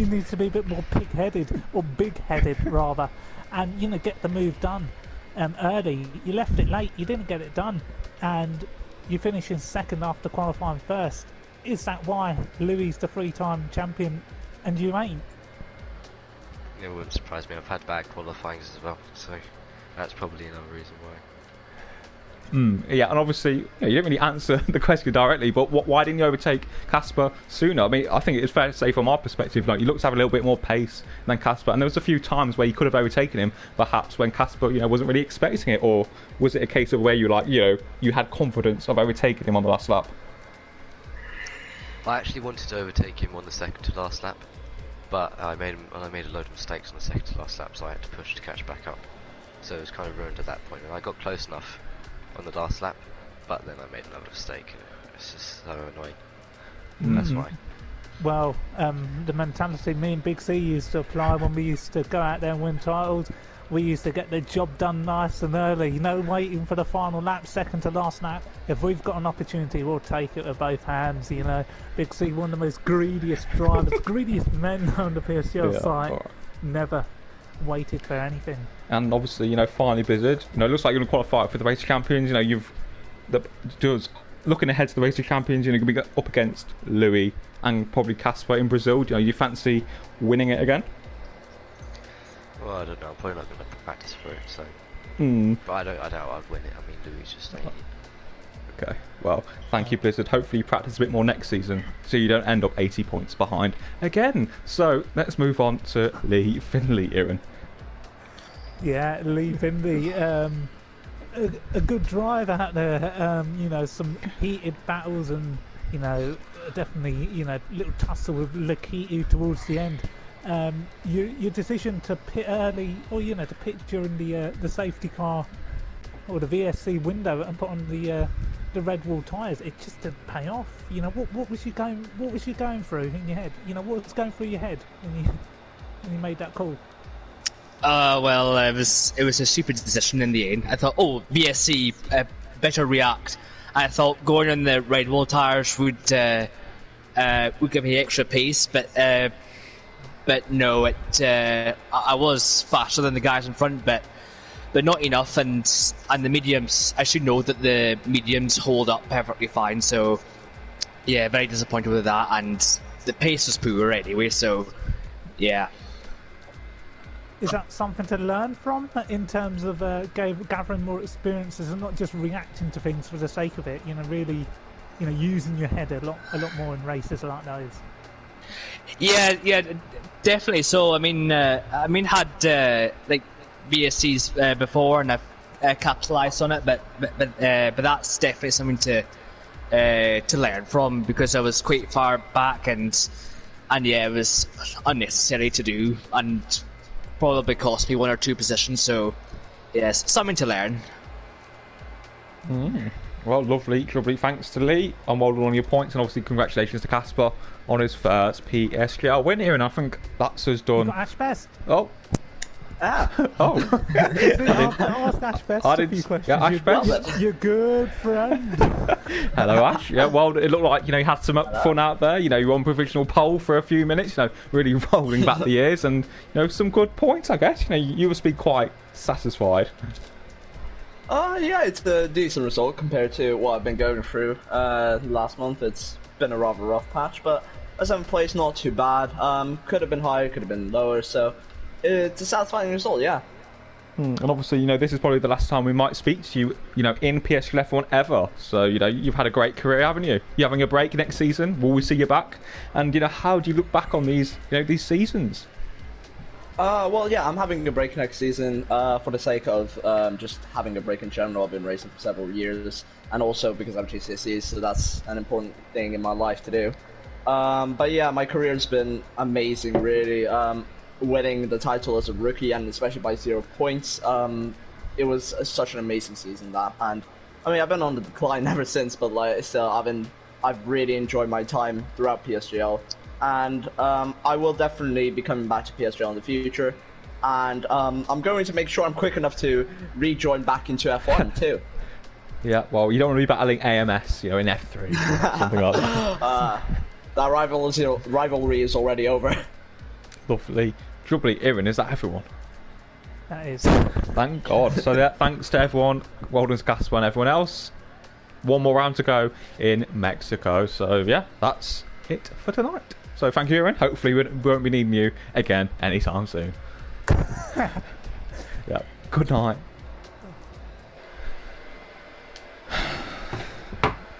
need to be a bit more pig-headed, or big-headed rather, and, get the move done early. You left it late, you didn't get it done, and you finish in second after qualifying first. Is that why Louis the 3-time champion and you ain't? It wouldn't surprise me. I've had bad qualifying as well, so that's probably another reason why. Yeah, and obviously you didn't really answer the question directly, but why didn't you overtake Casper sooner? I mean, I think it's fair to say from our perspective, like, you looked to have a little bit more pace than Casper, and there was a few times where you could have overtaken him, perhaps when Casper, wasn't really expecting it, or was it a case of where you had confidence of overtaking him on the last lap? I actually wanted to overtake him on the second to last lap, but I made a load of mistakes on the second to last lap, so I had to push to catch back up. So it was kind of ruined at that point, and I got close enough on the last lap, but then I made another mistake. It's just so annoying. That's why. Well, the mentality me and Big C used to apply when we used to go out there and win titles. We used to get the job done nice and early, waiting for the final lap, second to last lap. If we've got an opportunity, we'll take it with both hands, Big C, one of the most greediest drivers, greediest men on the PSGL site, never waited for anything. And obviously, finally Blizzard, it looks like you're going to qualify for the Race of Champions. Looking ahead to the Race of Champions, you're going to be up against Louis and probably Casper in Brazil. You fancy winning it again? Well, I don't know. I'm probably not going to practice for it, so. But I doubt I'd win it. I mean, Louis is just 80. Okay. Well, thank you, Blizzard. Hopefully, you practice a bit more next season, so you don't end up 80 points behind again. So let's move on to Lee Finley, Aaron. Yeah, Lee Finley, a good drive out there. Some heated battles and definitely little tussle with Lakitu towards the end. Your decision to pit early, or to pit during the safety car or the VSC window and put on the red wall tyres, it just didn't pay off. What was you going through in your head? What was going through your head when you made that call? Well, it was a stupid decision in the end. I thought, VSC better react. I thought going on the red wall tyres would give me extra pace, but no, I was faster than the guys in front, but not enough. And the mediums, I should know that the mediums hold up perfectly fine. So yeah, very disappointed with that, and the pace was poor anyway. So yeah. Is that something to learn from in terms of gathering more experiences and not just reacting to things for the sake of it? Really, using your head a lot more in races like those. Yeah, definitely. So I mean, had like VSCs before, and I've capitalised on it, but that's definitely something to learn from, because I was quite far back, and yeah, it was unnecessary to do, and probably cost me 1 or 2 positions. So yes, something to learn. Well, lovely. Thanks to Lee, and well done on your points, and obviously congratulations to Casper on his first PSGL win here, and I think that's us done. You got Ash Best. Oh. Oh. Ask Ash Best a few questions. Yeah, Ash Best. Your good friend. Hello, Ash. Yeah, well, it looked like you had some fun out there. You were on provisional pole for a few minutes. Really rolling back the years, and some good points, I guess. You must be quite satisfied. Yeah, it's a decent result compared to what I've been going through last month. It's been a rather rough patch, but a 7th place, not too bad. Could have been higher, could have been lower, so it's a satisfying result, yeah. And obviously, you know, this is probably the last time we might speak to you, you know, in PSGL F1 ever. So, you know, you've had a great career, haven't you? You're having a break next season. Will we see you back? And, you know, how do you look back on these, you know, these seasons? Well, yeah, I'm having a break next season for the sake of just having a break in general. I've been racing for several years, and also because I'm GCSEs, so that's an important thing in my life to do. But yeah, my career's been amazing, really. Winning the title as a rookie, and especially by 0 points, it was such an amazing season, that. And I mean, I've been on the decline ever since, but like still, I've really enjoyed my time throughout PSGL. And I will definitely be coming back to PSGL in the future, and I'm going to make sure I'm quick enough to rejoin back into F1 too. Yeah, well, you don't want to be battling AMS, you know, in F3 or something like that. That rivalry is already over. Lovely. Jubbly, Erin, is that everyone? That is. Thank God. So yeah, thanks to everyone, well done to Casper and everyone else. One more round to go in Mexico. So yeah, that's it for tonight. So thank you, Erin. Hopefully we won't be needing you again anytime soon. Yeah. Good night.